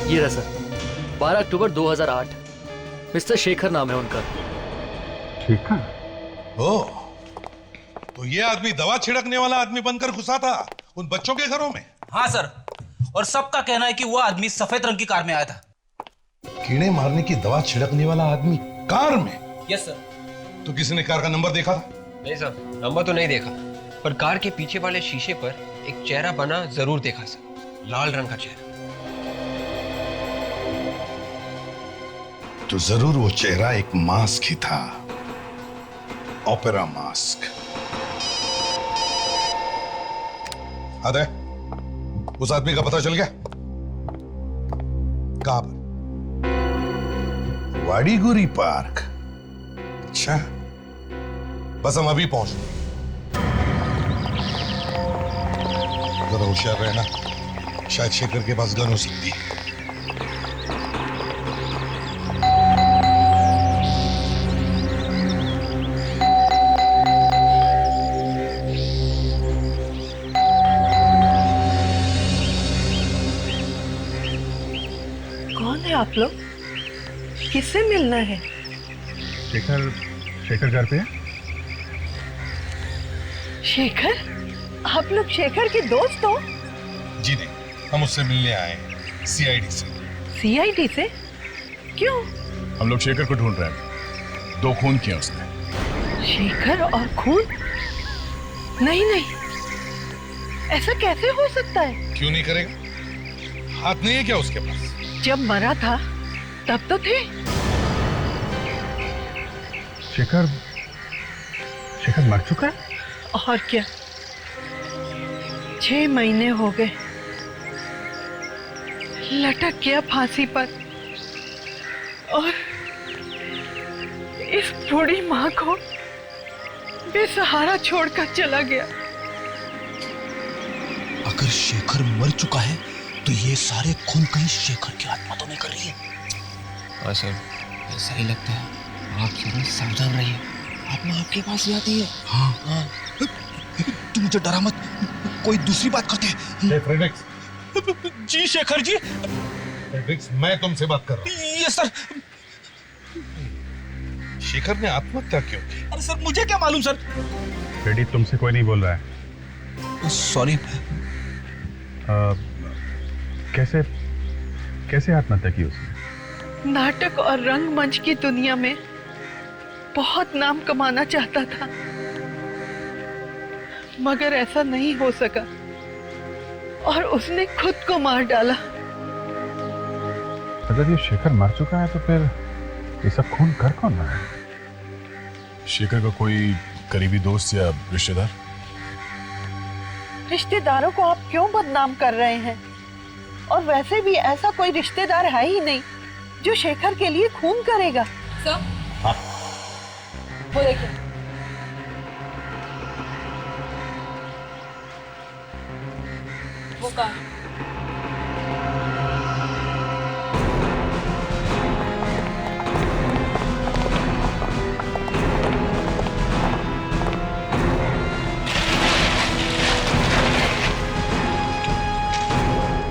ये रहा सर, 12 अक्टूबर 2008। मिस्टर शेखर नाम है उनका।
ठीक है।
ओह, तो ये आदमी दवा छिड़कने वाला आदमी बनकर घुसा था उन बच्चों के घरों में?
हाँ सर, और सबका कहना है कि वो आदमी सफेद रंग की कार में आया था।
कीड़े मारने की दवा छिड़कने वाला आदमी कार में?
Yes sir.
तो किसी ने कार का नंबर देखा था?
नहीं सर, नंबर तो नहीं देखा, पर कार के पीछे वाले शीशे पर एक चेहरा बना जरूर देखा सर, लाल रंग का चेहरा।
तो जरूर वो चेहरा एक मास्क ही था, ओपेरा मास्क। अरे, उस आदमी का पता चल गया? कहां पर? वाडीगुरी पार्क। अच्छा, बस हम अभी पहुंच गए। जरा होशियार रहना, शायद शेखर के पास गन हो सकती है।
आप लोग किससे मिलना है?
शेखर घर पे है?
शेखर? आप लोग शेखर के दोस्त हो?
जी नहीं, हम उससे मिलने आए हैं, सीआईडी से।
सीआईडी से? क्यों?
हम लोग शेखर को ढूंढ रहे हैं। 2 खून किए उसने।
शेखर और खून? नहीं नहीं, ऐसा कैसे हो सकता है?
क्यों नहीं करेगा? हाथ नहीं है क्या उसके पास?
जब मरा था तब तो थे।
शेखर मर चुका है?
और क्या, 6 महीने हो गए, लटक गया फांसी पर और इस बूढ़ी माँ को बेसहारा छोड़कर चला गया।
अगर शेखर मर चुका है तो ये सारे खून कहीं शेखर की आत्मा तो नहीं कर रही है?
हाँ सर, ऐसा ही लगता है। आप जरूर सावधान रहिए, आत्मा आपके पास ही आती है।
हाँ। तू मुझे डरा मत, कोई दूसरी बात करते हैं।
फ्रेडरिक्स।
जी शेखर जी।
फ्रेडरिक्स, मैं तुमसे बात कर रहा हूँ।
Yes sir.
शेखर ने आत्महत्या क्यों की?
अरे सर, मुझे क्या मालूम सर।
फ्रेडी, तुमसे कोई नहीं बोल रहा है।
सॉरी।
कैसे आत्महत्या की उसने?
नाटक और रंगमंच की दुनिया में बहुत नाम कमाना चाहता था, मगर ऐसा नहीं हो सका और उसने खुद को मार डाला।
अगर ये शेखर मर चुका है तो फिर ये सब खून कर कौन रहा है?
शेखर का कोई करीबी दोस्त या रिश्तेदार?
रिश्तेदारों को आप क्यों बदनाम कर रहे हैं? और वैसे भी ऐसा कोई रिश्तेदार है ही नहीं जो शेखर के लिए खून करेगा।
सर, वो देखिए,
कार।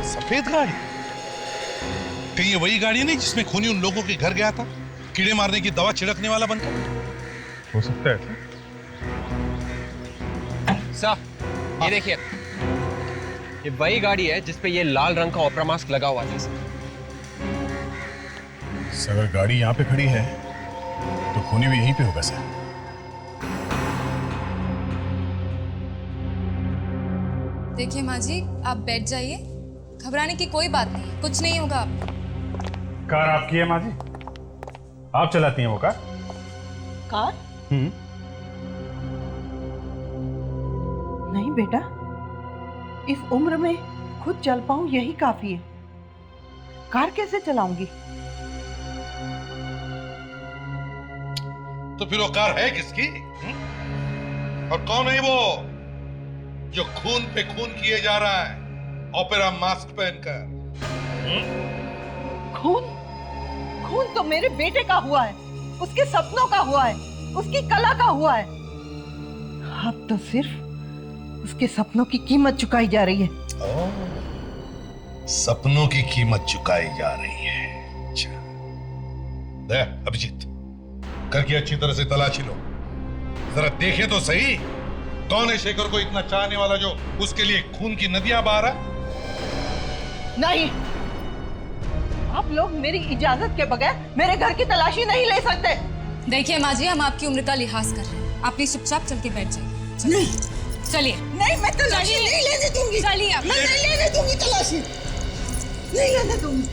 सफेद गाड़ी? कहीं ये वही गाड़ी नहीं जिसमें खूनी उन लोगों के घर गया था, कीड़े मारने की दवा छिड़कने वाला बनकर?
हो सकता है
सर, ये देखिए, ये वही गाड़ी है जिसपे ये लाल रंग का ऑपरा मास्क लगा हुआ था सर।
अगर गाड़ी यहाँ पे खड़ी है तो खूनी भी यहीं पे होगा सर।
देखिए माँ जी, आप बैठ जाइए, घबराने की कोई बात नहीं, कुछ नहीं होगा आपको।
कार आपकी है माँ जी? आप चलाती हैं वो कार?
कार? नहीं बेटा, इस उम्र में खुद चल पाऊं यही काफी है। कार कैसे चलाऊंगी?
तो फिर वो कार है किसकी? और कौन है वो जो खून पे खून किए जा रहा है ओपेरा मास्क पहनकर?
खून? खून तो मेरे बेटे का हुआ है, उसके सपनों का हुआ है, उसकी कला का हुआ है। अब तो सिर्फ उसके सपनों की कीमत चुकाई जा रही है।
सपनों की कीमत चुकाई जा रही है। अच्छा, दे अभिजीत, करके अच्छी तरह से तलाशी लो, जरा देखे तो सही कौन है शेखर को इतना चाहने वाला जो उसके लिए खून की नदियां बहा रहा।
नहीं, आप लोग मेरी इजाजत के बगैर मेरे घर की तलाशी नहीं ले सकते।
देखिए माँ जी, हम आपकी उम्र का लिहाज कर रहे हैं, आप प्लीज चुपचाप चल के बैठ जाइए। नहीं, चलिए।
नहीं, मैं तलाशी नहीं लेने दूंगी।
चलिए,
मैं नहीं लेने दूंगी तलाशी, नहीं लेने दूंगी।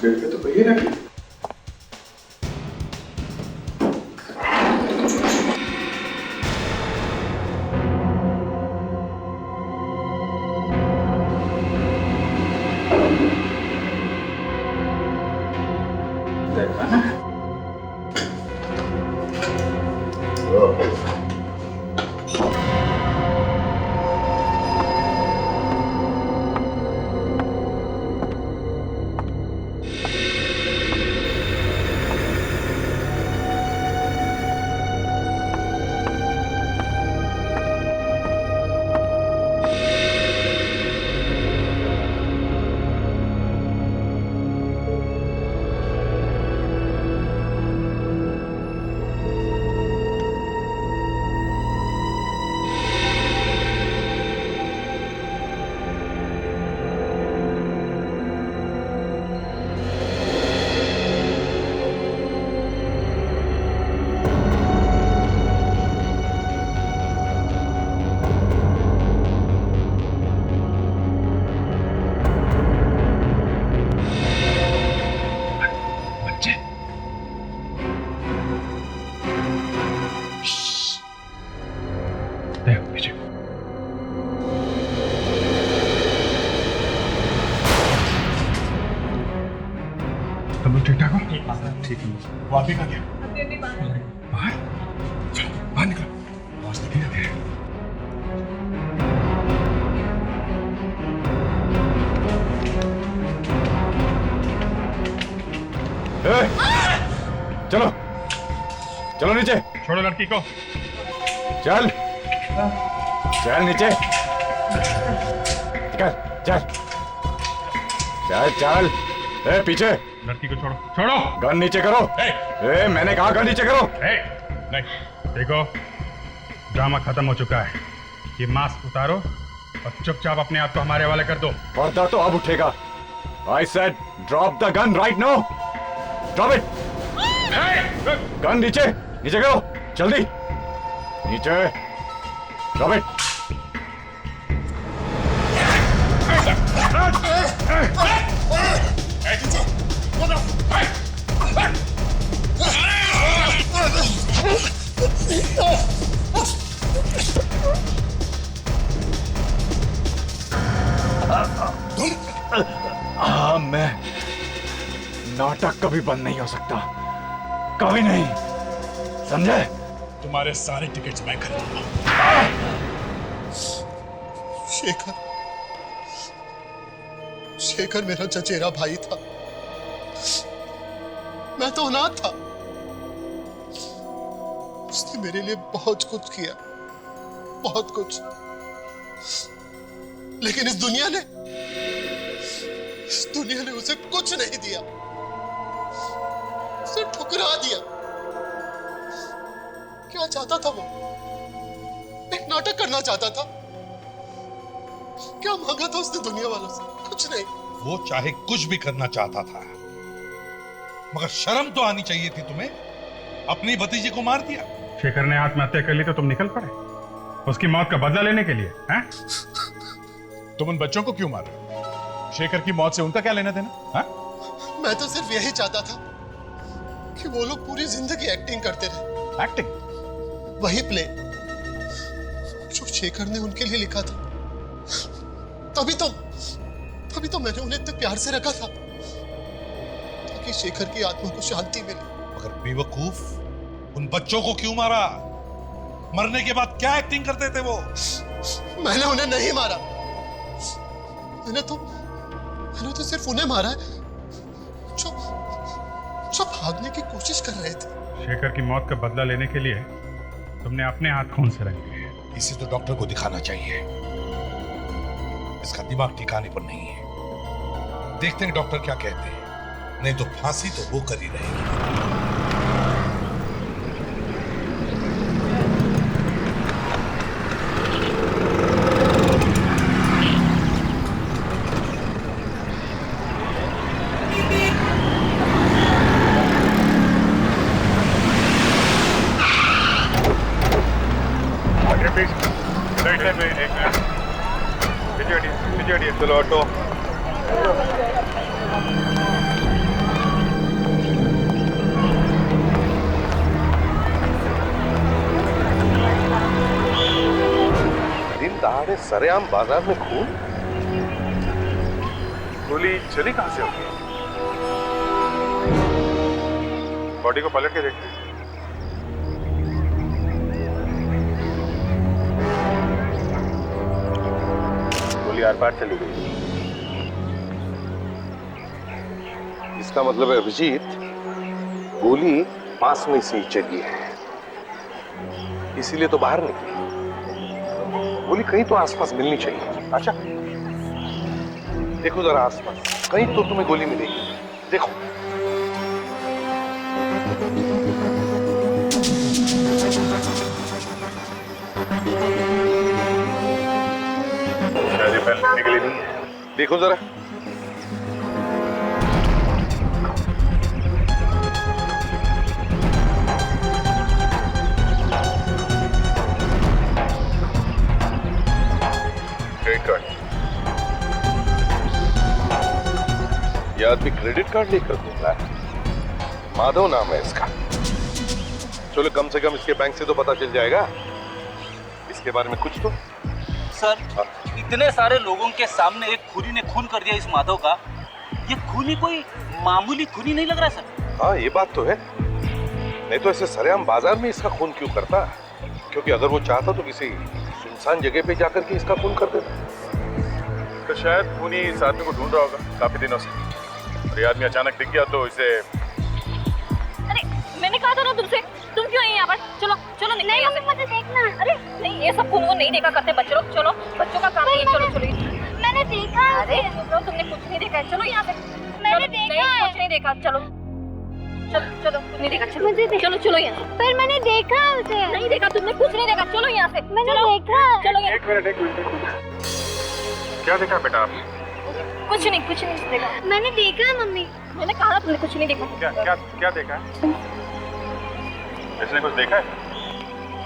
तो भैया रखी। ठीक ठाक हो? ठीक है। वो आप ही का क्या? बाहर? चलो बाहर निकलो। आवाज नहीं आती है।
चलो चलो नीचे।
छोड़ो लड़की को।
चल चल नीचे। चल चल चल चल। ए पीछे।
लड़की को छोड़ो। छोड़ो।
गन नीचे करो। ए मैंने कहा गन नीचे करो।
नहीं देखो, ड्रामा खत्म हो चुका है। ये मास्क उतारो और चुपचाप अपने आप को हमारे हवाले कर दो।
पर्दा तो अब उठेगा। I said drop the gun right now. Drop it. Gun नीचे नीचे करो जल्दी। नीचे। Drop it. हाँ, मैं नाटक कभी बंद नहीं हो सकता, कभी नहीं, समझे?
तुम्हारे सारे टिकट्स मैं खरीदूंगा।
शेखर, शेखर मेरा चचेरा भाई था। मैं तो अनाथ था। उसने मेरे लिए बहुत कुछ किया, बहुत कुछ। लेकिन इस दुनिया ने उसे कुछ नहीं दिया, उसे ठुकरा दिया। क्या चाहता था वो? एक नाटक करना चाहता था। क्या मांगा था उसने दुनिया वालों से? कुछ नहीं।
वो चाहे कुछ भी करना चाहता था, मगर शर्म तो आनी चाहिए थी तुम्हें। अपनी भतीजी को मार दिया।
शेखर ने आत्महत्या कर ली तो तुम निकल पड़े उसकी मौत का बदला लेने के लिए, हैं?
तुम उन बच्चों को क्यों मार रहे हो? शेखर की मौत से उनका क्या लेना देना? हाँ?
मैं तो सिर्फ यही चाहता था कि वो लोग पूरी जिंदगी एक्टिंग करते रहे।
एक्टिंग?
वही प्ले जो शेखर ने उनके लिए लिखा था। तभी तो मैंने उन्हें इतने प्यार से रखा था, ताकि शेखर की आत्मा को शांति मिले।
मगर बेवकूफ, उन बच्चों को क्यों मारा? मरने के बाद क्या एक्टिंग करते थे वो?
मैंने उन्हें नहीं मारा। मैंने तो सिर्फ उन्हें मारा है जो भागने की कोशिश कर रहे थे।
शेखर की मौत का बदला लेने के लिए तुमने अपने हाथ खून से रंग लिए।
इसे तो डॉक्टर को दिखाना चाहिए। इसका दिमाग ठिकाने पर नहीं है। देखते हैं डॉक्टर क्या कहते हैं, नहीं तो फांसी तो वो कर ही रहेगी।
चलो ऑटो।
दिन दहाड़े सरेआम बाजार में खून?
गोली चली कहां से होगी? बॉडी को पलट के देखते हैं। गोली आर पार चली गई।
इसका मतलब है अभिजीत, गोली पास में से ही चली है, इसीलिए तो बाहर निकली। गोली कहीं तो आसपास मिलनी चाहिए। अच्छा देखो जरा आसपास, कहीं तो तुम्हें गोली मिलेगी। देखो।
शायद पहले निकली नहीं है।
देखो जरा। Credit card. यह आदमी क्रेडिट कार्ड लेकर घूम रहा है। माधव नाम है इसका। चलो कम से कम इसके बैंक से तो पता चल जाएगा। इसके बारे में कुछ तो।
सर, इतने सारे लोगों के सामने एक खूनी ने खून कर दिया इस माधव का। ये खूनी कोई मामूली खूनी नहीं लग रहा सर।
हाँ ये बात तो है, नहीं तो ऐसे सरेआम बाजार में इसका खून क्यों करता? क्योंकि अगर वो चाहता तो किसी सुनसान जगह पे जाकर के इसका खून कर देता।
तो शायद खून ही इस आदमी को ढूंढ रहा होगा काफी दिनों से, और ये आदमी अचानक दिख गया तो इसे।
अरे मैंने कहा था ना तुमसे, तुम क्यों आई यहाँ पर? चलो चलो नहीं यहाँ से। मुझे देखना। अरे नहीं, ये सब खून वो नहीं देखा करते बच्चे लोग। चलो बच्चों का काम नहीं है। चलो चलो। मैंने देखा। अरे तुमने कुछ नहीं देखा है। चलो यहाँ से। मैंने देखा है। कुछ नहीं देखा। चलो चलो चलो, कुछ नहीं देखा। चलो चलो चलो यहाँ से। पर मैंने देखा उसे। नहीं देखा तुमने, कुछ नहीं देखा। चलो यहाँ से। मैंने देखा। चलो
एक मिनट। क्या देखा बेटा आपने?
कुछ नहीं देखा। मैंने देखा मम्मी। मैंने कहा तुमने कुछ नहीं देखा।
क्या क्या क्या देखा है? इसने कुछ देखा है?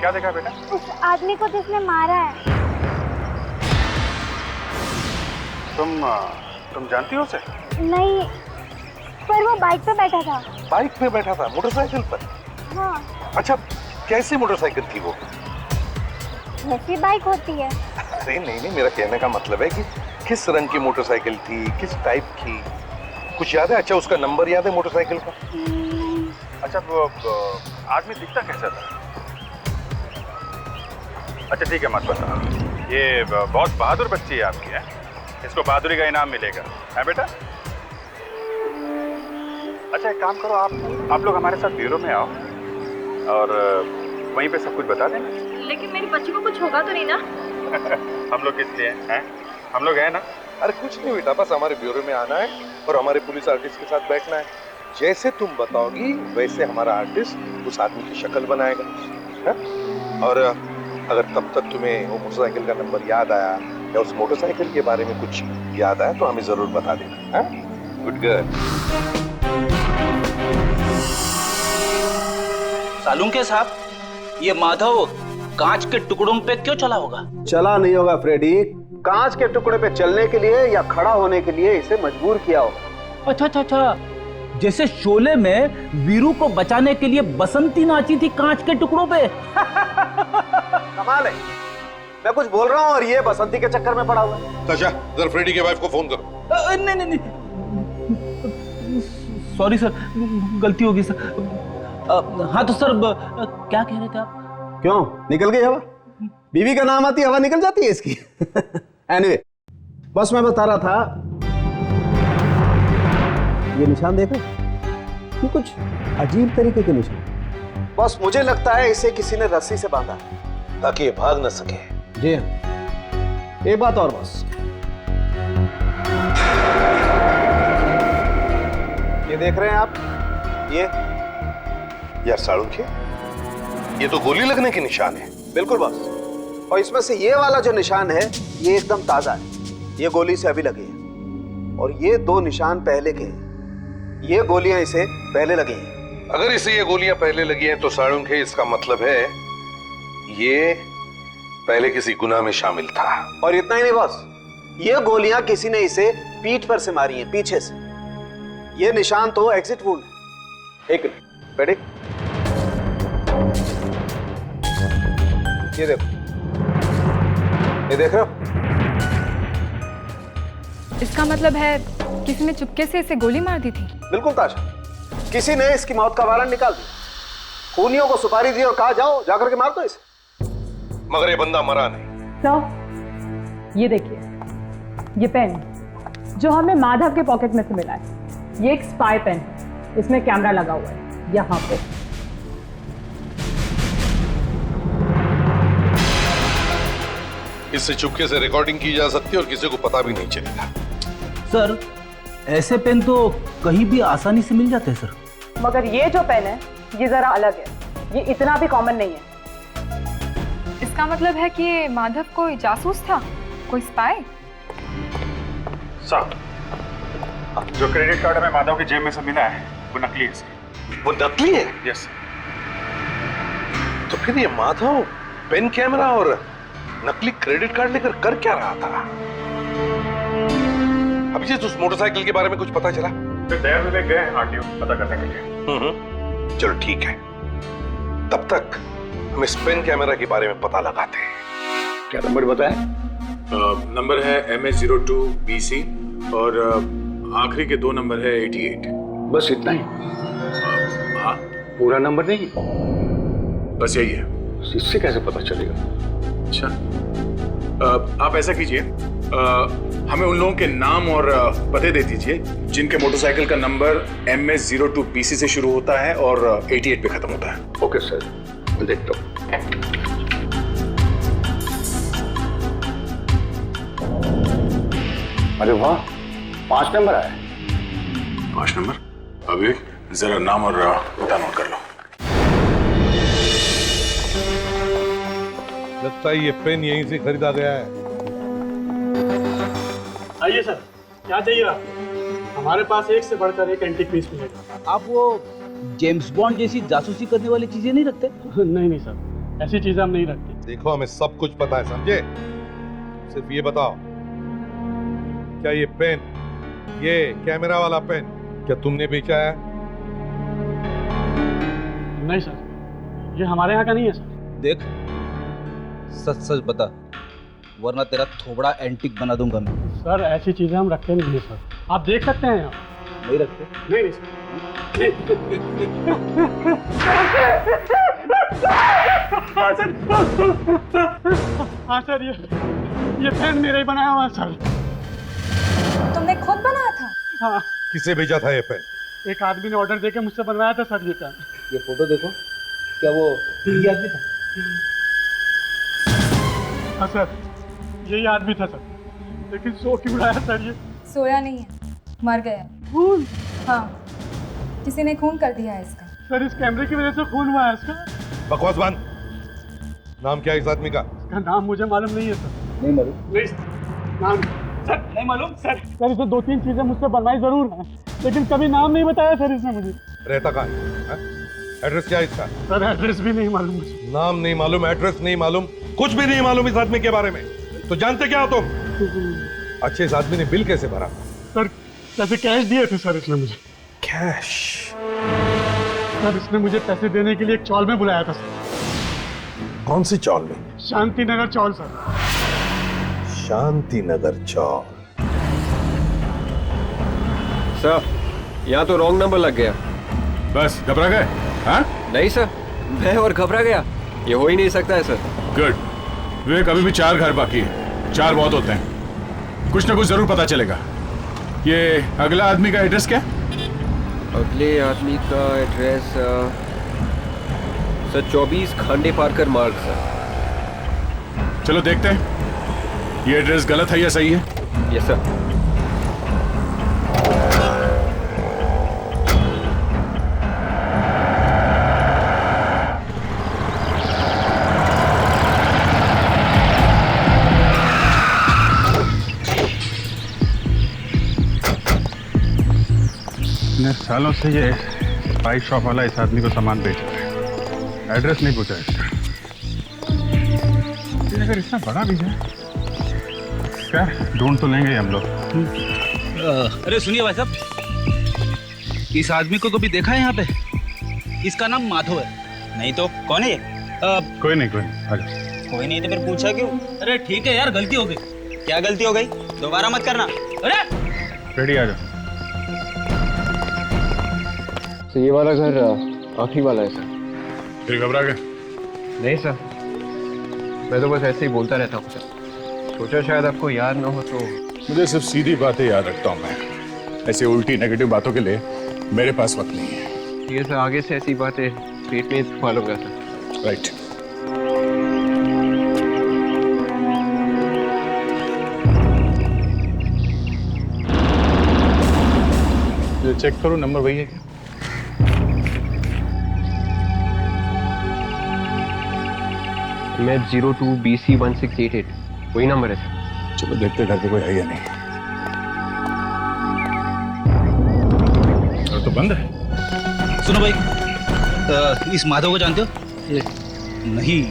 क्या देखा बेटा?
उस आदमी को जिसने मारा है।
तुम जानती हो उसे?
नहीं, पर वो बाइक पे बैठा था।
बाइक पे बैठा था? मोटरसाइकिल पर?
हाँ।
अच्छा, कैसी मोटरसाइकिल थी वो?
वैसी बाइक होती है।
अरे नहीं, मेरा कहने का मतलब है कि किस रंग की मोटरसाइकिल थी, किस टाइप की, कुछ याद है? अच्छा, उसका नंबर याद है मोटरसाइकिल का?
अच्छा, वो आदमी दिखता कैसा था? अच्छा ठीक है, मत बताओ। ये बहुत बहादुर बच्ची है आपकी, है? इसको बहादुरी का इनाम मिलेगा, है बेटा? अच्छा एक काम करो, आप लोग हमारे साथ ब्यूरो में आओ और वहीं पे सब कुछ बता देंगे।
लेकिन मेरी बच्ची को कुछ होगा तो नहीं ना?
हम लोग किस लिए हैं? हम लोग हैं ना?
अरे कुछ नहीं बेटा, बस हमारे ब्यूरो में आना है और हमारे पुलिस आर्टिस्ट के साथ बैठना है। जैसे तुम बताओगी वैसे हमारा आर्टिस्ट उस आदमी की शक्ल बनाएगा, है? और अगर तब तक तुम्हें वो मोटरसाइकिल का नंबर याद आया या उस मोटरसाइकिल के बारे में कुछ याद आया तो हमें जरूर बता देना, है? Good girl.
सालुंके साहब, ये माधव कांच के टुकड़ों पे क्यों चला होगा?
चला नहीं होगा फ्रेडी, कांच के टुकड़े पे चलने के लिए या खड़ा होने के लिए इसे मजबूर किया होगा।
अच्छा, जैसे शोले में वीरू को बचाने के लिए बसंती नाची थी कांच के टुकड़ों पे।
कमाल है, मैं कुछ बोल रहा हूँ और ये बसंती के चक्कर में पड़ा हुआ है।
ताशा, जरा फ्रेडी के वाइफ को फोन करो।
नहीं, सॉरी सर, गलती होगी सर। हाँ तो सर, क्या कह रहे थे आप?
क्यों, निकल गई हवा? बीवी का नाम आती हवा निकल जाती है इसकी। एनीवे, बस मैं बता रहा था, ये निशान देखो, ये कुछ अजीब तरीके के निशान। बस मुझे लगता है इसे किसी ने रस्सी से बांधा
ताकि ये भाग न सके।
जी हाँ, एक बात और बस, ये देख रहे हैं आप, ये
यार सालुंके, ये तो गोली लगने के निशान है।
बिल्कुल बस, और इसमें से ये वाला जो निशान है ये एकदम ताजा है, ये गोली से अभी लगी है, और ये दो निशान पहले के हैं, ये गोलियां इसे पहले लगी हैं।
अगर इसे ये गोलियां पहले लगी हैं तो सालुंके इसका मतलब है ये पहले किसी गुनाह में शामिल था।
और इतना ही नहीं बस, ये गोलियां किसी ने इसे पीठ पर से मारी हैं, पीछे से। ये निशान तो एग्जिट वुंड है। एक मिनट, रेडी? ये देखो, ये देख रहे हो?
इसका मतलब है किसी ने चुपके से इसे गोली मार दी थी।
बिल्कुल ताशा, किसी ने इसकी मौत का वारंट निकाल दिया, खूनियों को सुपारी दी और कहा जाओ जाकर के मार दो इसे।
मगर ये बंदा मरा नहीं।
तो ये देखिए, ये पेन जो हमें माधव के पॉकेट में से मिला है, ये एक स्पाई पेन है, इसमें कैमरा लगा हुआ है यहाँ पे।
इससे चुपके से रिकॉर्डिंग की जा सकती है और किसी को पता भी नहीं चलेगा।
सर, ऐसे पेन तो कहीं भी आसानी से मिल जाते हैं सर।
मगर ये जो पेन है ये जरा अलग है, ये इतना भी कॉमन नहीं है।
इसका मतलब है कि ये माधव कोई जासूस था, कोई स्पाई?
साहब, जो क्रेडिट कार्ड हमें माधव की जेब में से मिला है वो नकली है।
वो नकली है?
यस।
तो फिर ये माधव पेन कैमरा और नकली क्रेडिट कार्ड लेकर कर क्या रहा था? अभिजीत, उस मोटरसाइकिल के बारे में कुछ पता चला?
फिर दया विवेक गए हैं आरटीओ पता करने के लिए।
चलो ठीक है, तब तक हम इस पेन कैमरा के बारे में पता लगाते हैं।
क्या नंबर बताएं?
नंबर है MS02BC और आखिरी के दो नंबर है 88।
बस इतना ही?
हाँ।
पूरा नंबर नहीं?
बस यही है।
इससे कैसे पता चलेगा?
अच्छा, आप ऐसा कीजिए, हमें उन लोगों के नाम और पते दे दीजिए जिनके मोटरसाइकिल का नंबर MS02BC से शुरू होता है और 88 पे खत्म होता है।
ओके सर, मैं देखता हूँ। अरे वाह, 5 नंबर आया।
5 नंबर? अभी जरा नाम और पता नोट कर लो।
लगता है ये पेन यहीं से खरीदा गया है।
आइए सर, क्या चाहिए आप? हमारे पास एक से बढ़कर एक एंटीक पीस मिलेगा।
आप वो जेम्स बॉन्ड जैसी जासूसी करने वाली चीजें नहीं रखते?
नहीं नहीं सर, ऐसी चीजें हम नहीं रखते।
देखो, हमें सब कुछ पता है, समझे? सिर्फ ये बताओ, क्या ये पेन, ये कैमरा वाला पेन, क्या तुमने बेचा है?
नहीं सर, ये हमारे यहाँ का नहीं है सर।
देख, सच सच बता, वरना तेरा थोबड़ा एंटीक बना दूंगा मैं।
सर, ऐसी चीजें हम रखते नहीं है सर, आप देख सकते हैं यहाँ।
नहीं रखते?
नहीं नहीं सर। हाँ सर, ये पेन मेरा ही बनाया हुआ है सर।
तुमने खुद बनाया था?
हाँ।
किसे भेजा था ये पेन?
एक आदमी ने ऑर्डर देके मुझसे बनवाया था सर ये पेन।
ये फोटो देखो, क्या वो यही आदमी था?
हाँ सर, यही आदमी था सर, लेकिन सो क्यों रहा है सर ये?
सोया नहीं है, मर गया।
खून?
हाँ, किसी ने खून कर दिया है इसका।
सर, इस कैमरे की वजह से खून हुआ है इसका।
बकवास बंद। नाम क्या है इस आदमी का?
इसका नाम मुझे मालूम नहीं है सर।
नहीं मालूम?
नहीं नाम सर नहीं मालूम सर। सर, इसे 2-3 चीजें मुझसे बनवाई जरूर है, लेकिन कभी नाम नहीं बताया सर इसने मुझे।
रहता कहाँ है? एड्रेस क्या है इसका?
सर, एड्रेस भी नहीं मालूम मुझे।
नाम नहीं मालूम, एड्रेस नहीं मालूम, कुछ भी नहीं मालूम इस आदमी के बारे में। तो जानते क्या हो तुम? अच्छे, इस आदमी ने बिल कैसे भरा?
सर, पैसे कैश दिए थे सर इसने मुझे।
कैश?
सर, इसने मुझे पैसे देने के लिए एक चौल में बुलाया था सर।
कौन सी चौल में?
शांति नगर चौल सर।
शांति नगर चौल।
सर, यहाँ तो रॉन्ग नंबर लग गया।
बस घबरा गए? हाँ?
नहीं सर, मैं और घबरा गया, ये हो ही नहीं सकता है सर।
गुड। विवेक, अभी भी 4 घर बाकी है। 4 बहुत होते हैं, कुछ ना कुछ जरूर पता चलेगा। ये अगला आदमी का एड्रेस क्या?
अगले आदमी का एड्रेस सर 24 खांडे पारकर मार्ग सर।
चलो देखते हैं ये एड्रेस गलत है या सही है।
Yes sir.
इतने सालों से ये स्पाइस शॉप वाला इस आदमी को सामान बेच रहा है, एड्रेस नहीं पूछा इसका। ये अगर इतना बड़ा भी है, क्या ढूंढ तो लेंगे हम लोग।
अरे सुनिए भाई साहब, इस आदमी को कभी देखा है यहाँ पे? इसका नाम माधव है। नहीं तो कौन है ये?
कोई नहीं आ जाओ।
कोई नहीं तो फिर पूछा क्यों? अरे ठीक है यार, गलती हो गई। क्या गलती हो गई? दोबारा मत करना। अरे
रेडी, आ जाओ।
तो ये वाला घर आखिरी वाला है सर।
फिर घबरा गए?
नहीं सर, मैं तो बस ऐसे ही बोलता रहता हूँ सर। सोचा शायद आपको याद ना हो तो।
मुझे सिर्फ सीधी बातें याद रखता हूँ मैं, ऐसे उल्टी नेगेटिव बातों के लिए मेरे पास वक्त नहीं है।
ये सर, आगे से ऐसी बातें पेट में फॉलो कर सर।
राइट। ये चेक करो, नंबर वही है क्या?
मैं 02BC1688 वही नंबर है सर।
चलो देखते घर पे कोई है या नहीं। और तो बंद है।
सुनो भाई, इस माधव को जानते हो? नहीं।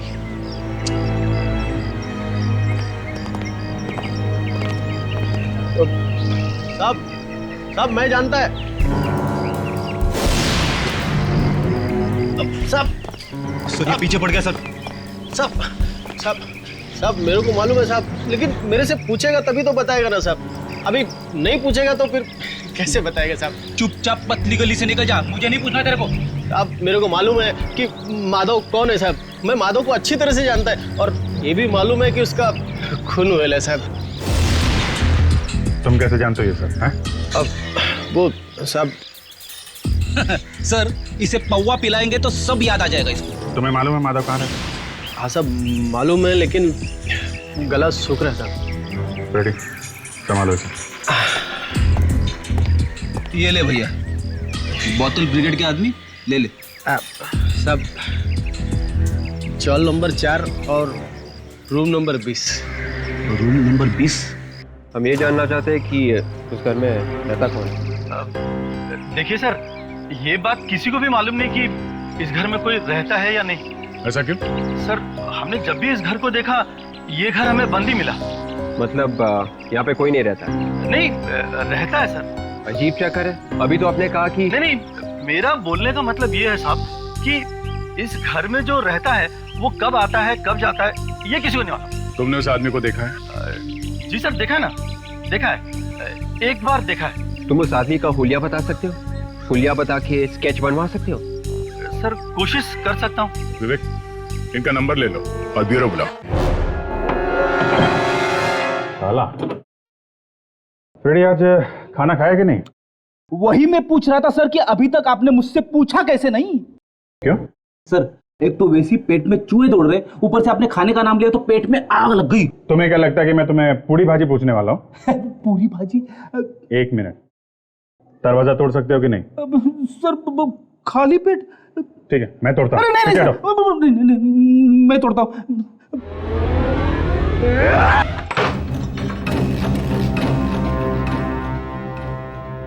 सब मैं जानता है सब।
सुनिए, पीछे पड़ गया सर।
सब सब सब मेरे को मालूम है साहब, लेकिन मेरे से पूछेगा तभी तो बताएगा ना साहब। अभी नहीं पूछेगा तो फिर कैसे बताएगा साहब?
चुपचाप पतली गली से निकल जा, मुझे नहीं पूछना तेरे को।
अब मेरे को मालूम है कि माधव कौन है साहब। मैं माधव को अच्छी तरह से जानता है और ये भी मालूम है कि उसका खून हुआ है साहब।
तुम कैसे जानते हो ये सब? हैं?
अब वो साहब
सर इसे पौवा पिलाएंगे तो सब याद आ जाएगा इसको।
तुम्हें मालूम है माधव कहाँ रहता है?
हाँ साहब मालूम है, लेकिन गला सूख रहा है साहब।
रेडी, संभालो इसे।
ये ले भैया, बोतल ब्रिगेड के आदमी ले ले।
साहब चॉल नंबर 4 और रूम नंबर 20।
Room number 20?
हम ये जानना चाहते हैं कि उस घर में रहता कौन है।
देखिए सर, ये बात किसी को भी मालूम नहीं कि इस घर में कोई रहता है या नहीं।
ऐसा क्यों?
सर हमने जब भी इस घर को देखा, ये घर हमें बंद ही मिला।
मतलब यहाँ पे कोई नहीं रहता?
नहीं रहता है सर।
अजीब चक्कर है। अभी तो आपने कहा कि
नहीं, मेरा बोलने का मतलब ये है साहब कि इस घर में जो रहता है वो कब आता है कब जाता है ये किसी को नहीं मालूम।
तुमने उस आदमी को देखा है?
जी सर देखा है ना, देखा है, एक बार देखा है।
तुम उस आदमी का हुलिया बता सकते हो? हुलिया बता के स्केच बनवा सकते हो?
सर कोशिश कर सकता हूँ।
विवेक, इनका नंबर ले लो और ब्यूरो बुलाओ। साला, फ्रेडी आज खाना खाया कि नहीं?
वही मैं पूछ रहा था सर कि अभी तक आपने मुझसे पूछा कैसे नहीं?
क्यों?
सर एक तो वैसे ही पेट में चूहे दौड़ रहे, ऊपर से आपने खाने का नाम लिया तो पेट में आग लग गई।
तुम्हें क्या लगता है कि मैं तुम्हें पूरी भाजी पूछने वाला हूँ?
पूरी भाजी?
1 मिनट, दरवाजा तोड़ सकते हो कि नहीं?
सर खाली पेट?
ठीक है, मैं तोड़ता हूँ।
नहीं, मैं तोड़ता हूँ।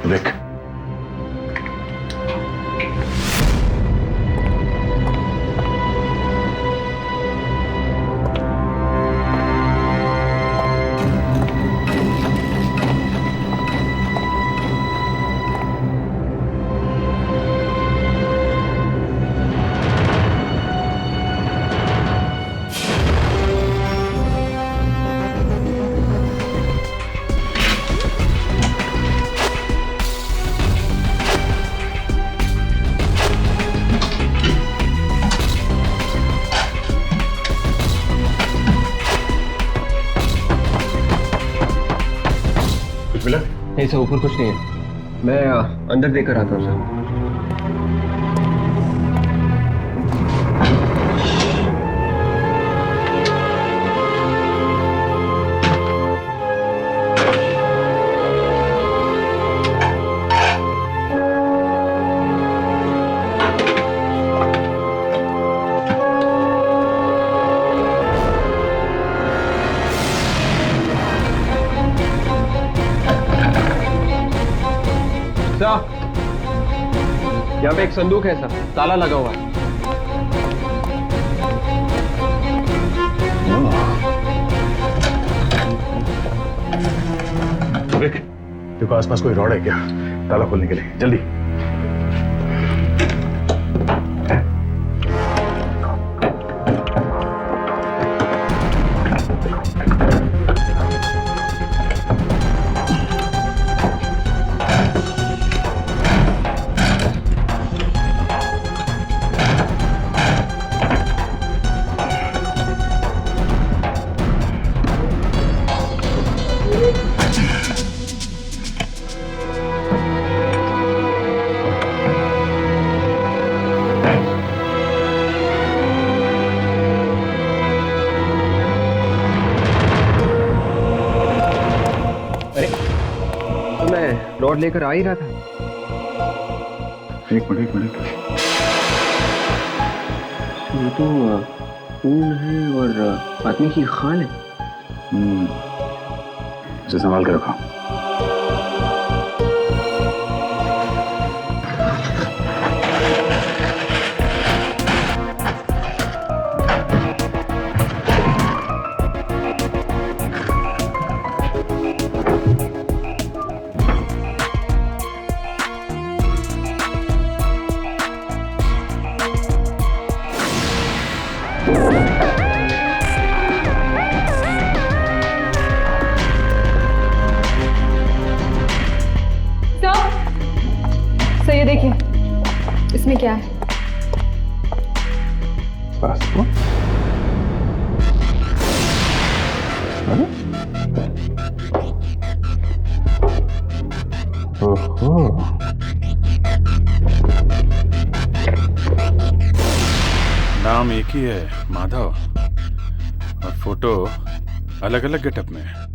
विवेक,
नहीं सर, ऊपर कुछ नहीं है। मैं अंदर देकर आता हूँ सर। यहाँ पे एक संदूक है सर, ताला लगा हुआ है।
विवेक, देखो आसपास कोई रॉड है क्या ताला खोलने के लिए? जल्दी।
रॉड लेकर आ ही रहा था।
एक मिनट।
ये तो खून है और आदमी की खाल है।
इसे संभाल के रखो। पासपोर्ट? अरे ओहो, नाम एक ही है, माधव, और फोटो अलग अलग गेटअप में है।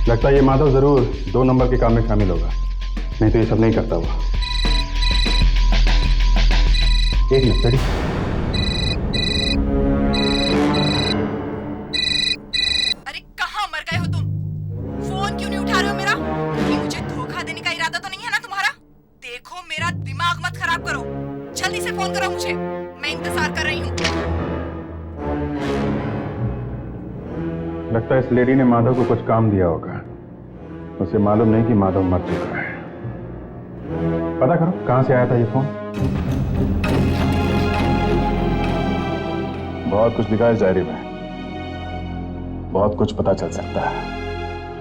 लगता है ये माधव जरूर 2 नंबर के काम में शामिल होगा, नहीं तो ये सब नहीं करता हुआ। एक मिनट तेरी।
अरे कहाँ मर गए हो तुम? फोन क्यों नहीं उठा रहे हो मेरा? कि मुझे धोखा देने का इरादा तो नहीं है ना तुम्हारा? देखो मेरा दिमाग मत खराब करो, जल्दी से फोन करो मुझे, मैं इंतजार कर रही हूँ।
लगता है इस लेडी ने माधव को कुछ काम दिया होगा, उसे मालूम नहीं कि माधव मर चुका है। पता करो कहां से आया था ये फोन। बहुत कुछ लिखा है इस डायरी में, बहुत कुछ पता चल सकता है,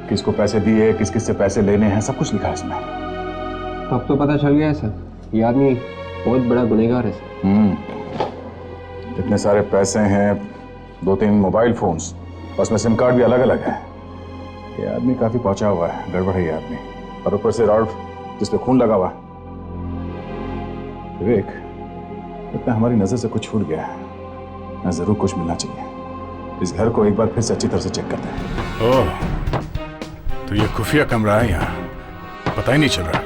किसको पैसे दिए, किस किस से पैसे लेने हैं, सब कुछ लिखा है इसमें।
अब तो पता चल गया है सर, ये आदमी बहुत बड़ा गुनहगार है सर।
इतने सारे पैसे हैं, 2-3 मोबाइल फोन्स, और उसमें सिम कार्ड भी अलग अलग है। ये आदमी काफी पहुंचा हुआ है, गड़बड़ है ये आदमी, और ऊपर से रॉड जिसपे खून लगा हुआ। विवेक, इतना हमारी नजर से कुछ छूट गया है, ना जरूर कुछ मिलना चाहिए। इस घर को एक बार फिर से अच्छी तरह से चेक करते हैं। ओह, तो ये खुफिया कमरा है यहाँ, पता ही नहीं चल रहा।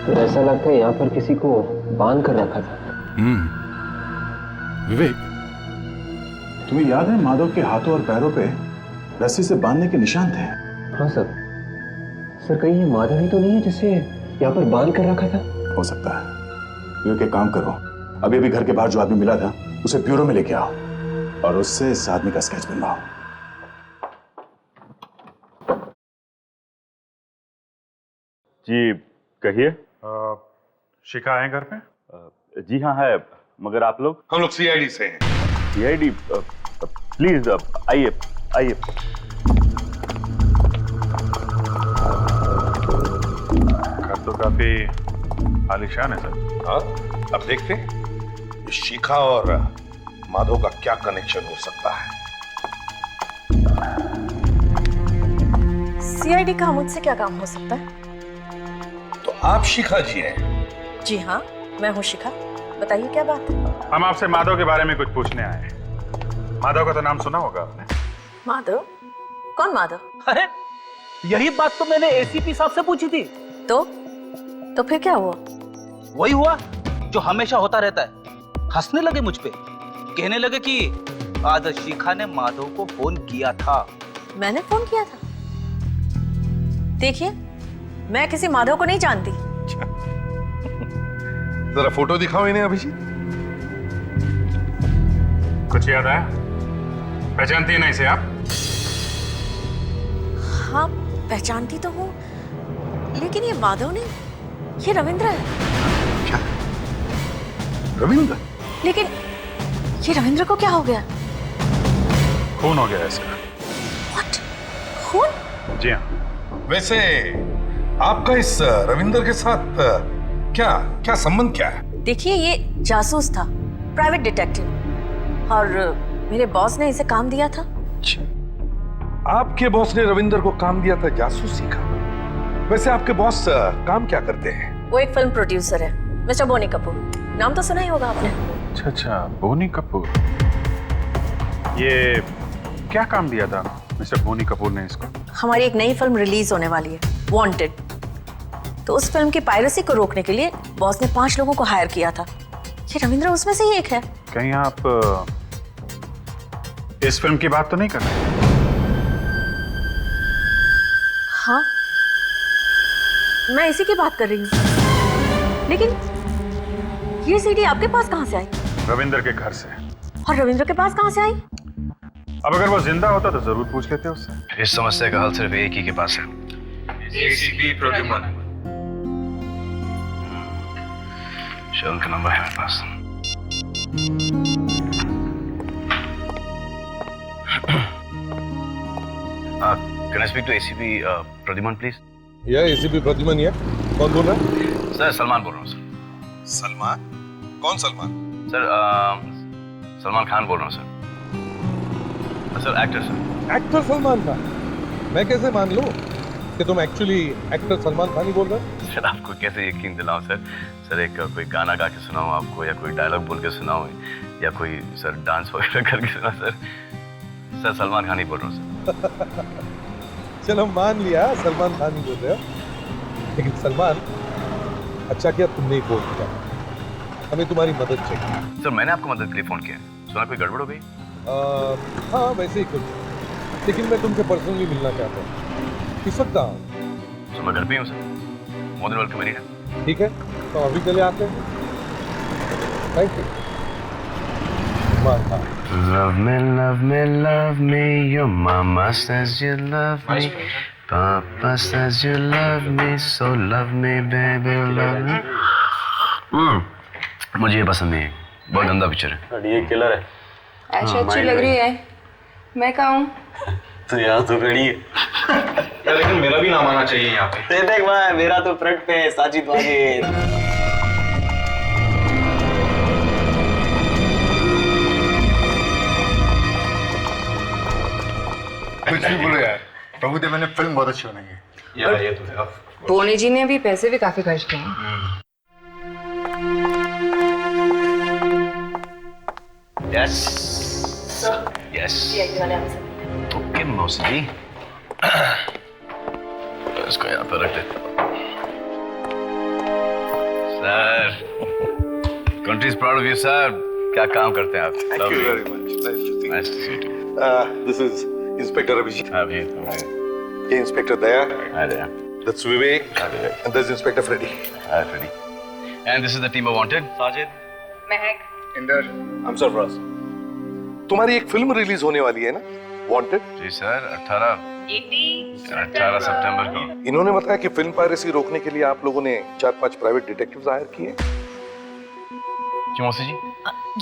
तो ऐसा लगता है यहाँ पर किसी को बांध कर रखा था।
विवेक, तुम्हें याद है माधव के हाथों और पैरों पे रस्सी से बांधने के निशान थे?
हाँ सर। सर कहीं ये माधव ही तो नहीं है जिसे यहाँ पर बांध कर रखा था?
हो सकता है। विवेक एक काम करो, अभी अभी घर के बाहर जो आदमी मिला था उसे ब्यूरो में लेके आओ और उससे इस आदमी का स्केच बनवाओ।
जी कहिए।
शिखा है घर पे?
जी हाँ है, मगर आप लोग?
हम लोग सीआईडी से हैं।
सीआईडी? प्लीज आइए आइए।
घर तो काफी आलीशान है सर।
हाँ, अब देखते हैं ये शिखा और माधव का क्या कनेक्शन हो सकता है।
सीआईडी का मुझसे क्या काम हो सकता है?
तो आप शिखा जी हैं?
जी हाँ, मैं हूँ शिखा। बताइए क्या बात है?
हम आपसे माधव के बारे में कुछ पूछने आए हैं। माधव का तो नाम सुना होगा आपने।
माधव? कौन माधव?
अरे यही बात तो मैंने एसीपी साहब से पूछी थी।
तो फिर क्या हुआ?
वही हुआ जो हमेशा होता रहता है। हंसने लगे मुझ पे, कहने लगे कि आज शिखा ने माधव को फोन किया था।
मैंने फोन किया था? देखिए, मैं किसी माधव को नहीं जानती।
जरा फोटो दिखाओ इन्हें अभिजीत।
कुछ याद आया? पहचानती है ना इसे आप?
हाँ, पहचानती तो हूँ, लेकिन ये माधव नहीं, ये रविंद्र है।
क्या? रविंद्र?
लेकिन ये रविंद्र को क्या हो गया?
खून हो गया इसका।
What? खून?
जी हाँ।
वैसे आपका इस रविंद्र के साथ क्या संबंध क्या है?
देखिए, ये जासूस था, प्राइवेट डिटेक्टिव, और मेरे बॉस ने इसे काम दिया था।
आपके बॉस ने रविंद्र को काम दिया था जासूसी का? वैसे आपके बॉस काम क्या करते हैं?
वो एक फिल्म प्रोड्यूसर है, मिस्टर बोनी कपूर। नाम तो सुना ही होगा आपने।
अच्छा, बोनी कपूर। ये क्या काम दिया था मिस्टर बोनी कपूर ने इसको?
हमारी एक नई फिल्म रिलीज होने वाली है, वांटेड। तो उस फिल्म की पायरेसी को रोकने के लिए बॉस ने 5 लोगों को हायर किया था। ये रविंद्र उसमें से ही एक है।
कहीं आप इस फिल्म की बात तो नहीं कर रहे?
हाँ, मैं इसी की बात कर रही हूँ। लेकिन ये सीडी आपके पास कहाँ से आई?
रविंद्र के घर से।
और रविंद्र के पास कहाँ से आई?
अब अगर वो जिंदा होता तो जरूर पूछ लेते उससे।
इस समस्या का हल सिर्फ एक ही के पास है,
एसीपी प्रद्युम्न।
शरण का नंबर है मेरे पास।
Can I speak to ACP Pradyuman, please?
यह एसीपी प्रद्युमन ही है। कौन बोल रहा है?
सर सलमान बोल रहा हूँ सर।
सलमान? कौन सलमान?
सर सलमान खान बोल रहा हूँ sir. Sir actor sir.
Actor Salman Khan? मैं कैसे मान लूं कि तुम एक्चुअली एक्टर सलमान खान ही बोल रहे हो?
सर आपको कैसे यकीन दिलाऊं सर? सर एक कोई गाना गा के सुनाऊं आपको, या कोई डायलॉग बोल के सुनाऊं, या कोई सर डांस वगैरह करके सुना सर? सर सलमान खान ही बोल रहा हूँ सर।
चलो मान लिया सलमान खान ही बोल रहे हो, लेकिन सलमान अच्छा किया तुमने ही फोन किया, हमें तुम्हारी मदद चाहिए।
सर मैंने आपको मदद के लिए फोन किया, सुना कोई गड़बड़ हो गई?
हाँ वैसे ही कुछ, लेकिन मैं तुमसे पर्सनली मिलना चाहता हूँ। किस वक्त आओ?
तो मैं घर पे हूँ सर, मोदन वेलकम मरीना।
ठीक है तो अभी चले आते हैं। Thank you.
Love me, love me, love me. Your mama says you love me. Papa says you love me. So love me, baby, love me. मुझे ये पसंद नहीं है, बहुत गंदा पिक्चर है।
ये किलर है।
ऐसी अच्छी लग रही है, मैं कहाँ हूँ?
तो यहाँ तो खड़ी है।
लेकिन मेरा भी नाम आना चाहिए यहाँ पे।
देख भाई, मेरा तो फ्रंट पे है, साजिद वाजिद।
कुछ भी बोलो यार, प्रभुदेव ने फिल्म बहुत अच्छी बनाई है। यार ये तो है।
टोनी जी ने भी पैसे भी काफी खर्च किए हैं।
Yes. Yes. ओके मौसी जी, इसको यहाँ पर रख देता हूँ। Sir, country is proud of you sir. क्या काम करते हैं आप?
Thank you very much.
Nice to see you.
This is Inspector Abhijit.
Abhijit.
ये Inspector Daya.
Hi there.
That's Vivek.
Hi Vivek.
And that's Inspector Freddy.
Hi Freddy. And this is the team of Wanted. Sajid.
Mahak.
Inder. I'm Sarfraz. तुम्हारी एक film release होने वाली है ना, wanted?
जी sir, 18 सितंबर को।
इन्होंने बताया कि फिल्म पायरेसी रोकने के लिए आप लोगों ने 4-5 प्राइवेट डिटेक्टिव्स हायर किए।
क्यों मौसी जी?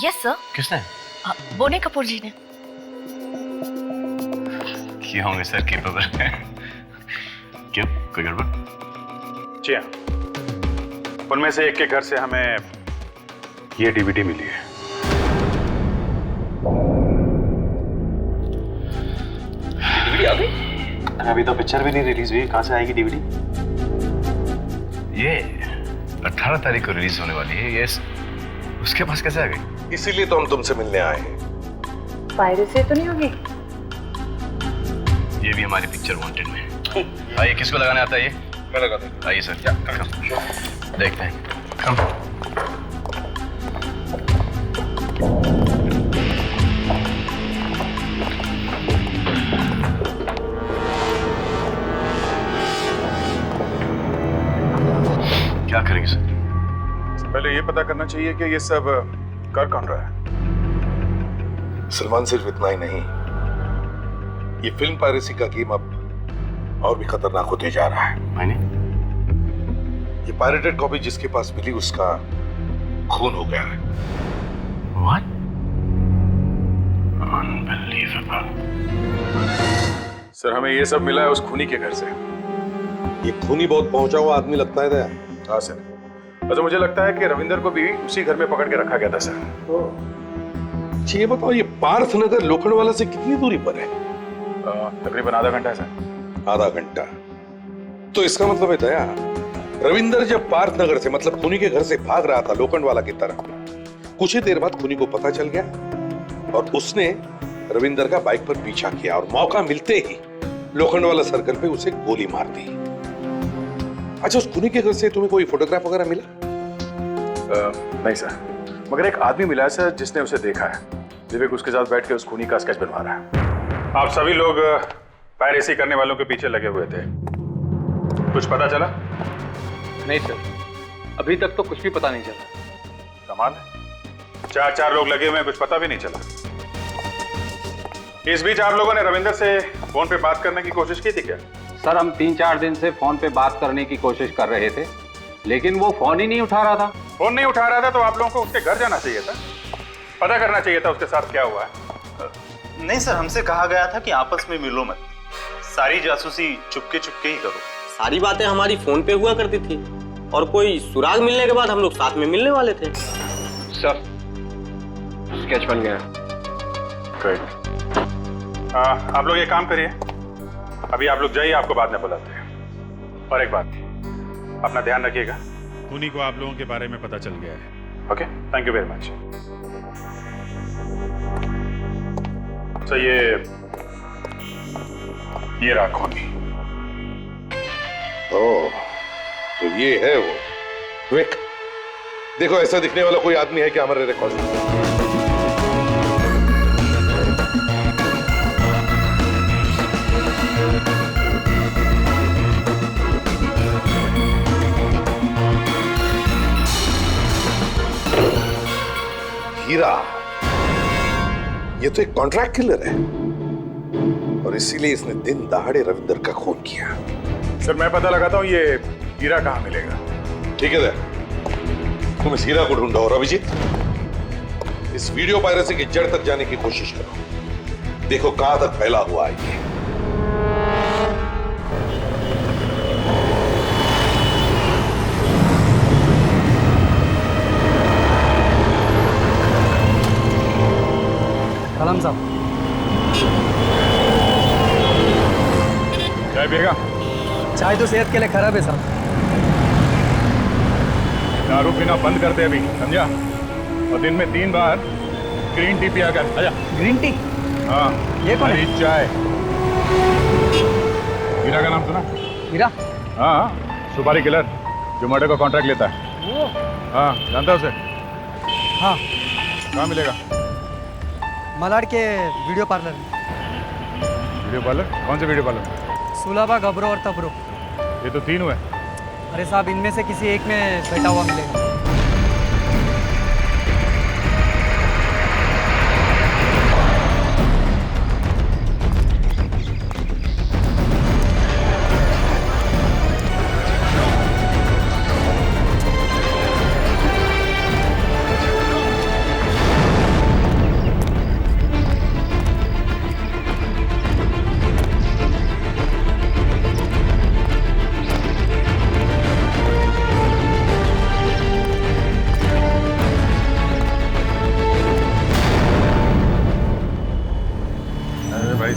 Yes sir.
किसने?
बोनी कपूर जी ने।
किए होंगे सर, केपेबल हैं। क्यों, कोई गड़बड़?
जी हाँ, उनमें से एक के घर से हमें ये डीवीडी मिली है।
डीवीडी आ गई? अभी तो पिक्चर भी नहीं रिलीज हुई, कहाँ से आएगी डीवीडी?
ये 18 तारीख को रिलीज होने वाली है, ये उसके पास कैसे आ गई?
इसीलिए तो हम तुमसे मिलने आए हैं।
पायरेसी तो नहीं होगी?
ये भी हमारी पिक्चर वांटेड में है। आइए, किसको लगाने आता है ये?
मैं लगा दूँ।
आइए सर, देखते हैं। कम। क्या करेंगे सर?
पहले ये पता करना चाहिए कि ये सब कर कौन रहा है।
सलमान सिर्फ इतना ही नहीं, ये फिल्म पायरेसी का गेम अब और भी खतरनाक होते जा रहा है।
मायने?
ये पायरेटेड कॉपी जिसके पास मिली उसका खून हो गया है।
What? Unbelievable.
सर हमें ये सब मिला है उस खूनी के घर से।
ये खूनी बहुत पहुंचा हुआ आदमी लगता है दया।
हाँ सर, वैसे मुझे लगता है कि रविंदर को भी उसी घर में पकड़ के रखा गया था सर।
ये बताओ, ये पार्थ नगर लोखंडवाला से कितनी दूरी पर है?
तकरीबन आधा घंटा है सर।
आधा घंटा? तो इसका मतलब है दया, रविंदर जब पार्थ नगर से मतलब खूनी के घर से भाग रहा था लोखंडवाला की तरफ, कुछ ही देर बाद खूनी को पता चल गया और उसने रविंदर का बाइक पर पीछा किया और मौका मिलते ही लोखंडवाला सर्कल पे उसे गोली मार दी। अच्छा, उस खूनी के घर से तुम्हें कोई फोटोग्राफ वगैरह मिला?
नहीं सर, मगर एक आदमी मिला है सर जिसने उसे देखा है। विवेक उसके साथ बैठ के उस खूनी का स्केच बनवा रहा है। आप सभी लोग पायरेसी करने वालों के पीछे लगे हुए थे, कुछ पता चला?
नहीं सर, अभी तक तो कुछ भी पता नहीं चला।
कमाल है, 4 लोग लगे हुए हैं, कुछ पता भी नहीं चला। इस बीच आप लोगों ने रविंदर से फोन पे बात करने की कोशिश की थी क्या?
सर, हम 3-4 दिन से फोन पे बात करने की कोशिश कर रहे थे, लेकिन वो फोन ही नहीं उठा रहा था।
फोन नहीं उठा रहा था तो आप लोगों को उसके घर जाना चाहिए था, पता करना चाहिए था उसके साथ क्या हुआ है।
नहीं सर, हमसे कहा गया था कि आपस में मिलो मत।
सारी जासूसी चुपके चुपके ही करो।
सारी बातें हमारी फोन पे हुआ करती थी और कोई सुराग मिलने के बाद हम लोग साथ में मिलने वाले थे।
सर स्केच बन गया।
ग्रेट। आप लोग एक काम करिए, अभी आप लोग जाइए, आपको बाद में बुलाते हैं। और एक बात, अपना ध्यान रखिएगा, खूनी को आप लोगों के बारे में पता चल गया है। Okay, thank you very much. तो ये रहा खूनी।
ओह, तो ये है वो विक। देखो, ऐसा दिखने वाला कोई आदमी है क्या हमारे रिकॉर्ड में? हीरा, ये तो एक कॉन्ट्रैक्ट किलर है और इसीलिए इसने दिन दहाड़े रविंदर का खून किया।
सर, मैं पता लगाता हूँ ये हीरा कहाँ मिलेगा।
ठीक है, तुम इस हीरा को ढूंढो और अभिजीत, इस वीडियो पायरेसी की जड़ तक जाने की कोशिश करो। देखो कहां तक फैला हुआ है ये।
सलाम साहब।
चाय पिएगा?
चाय तो सेहत के लिए खराब है साहब।
दारू पीना बंद कर दे अभी, समझा? और दिन में 3 बार ग्रीन टी पिया कर। आजा।
Green tea?
हाँ।
ये कौन है?
चाय। हीरा का नाम सुना?
हीरा?
हाँ, सुपारी किलर जो मर्डर का कॉन्ट्रैक्ट लेता है।
वो?
हाँ, जानता है उसे?
हाँ।
कहाँ मिलेगा?
मलाड के वीडियो पार्लर में।
Video parlour? कौन से वीडियो पार्लर?
सुलाबा, गबरो और तबरो।
ये तो 3 हुए।
अरे साहब, इनमें से किसी एक में बैठा हुआ मिलेगा।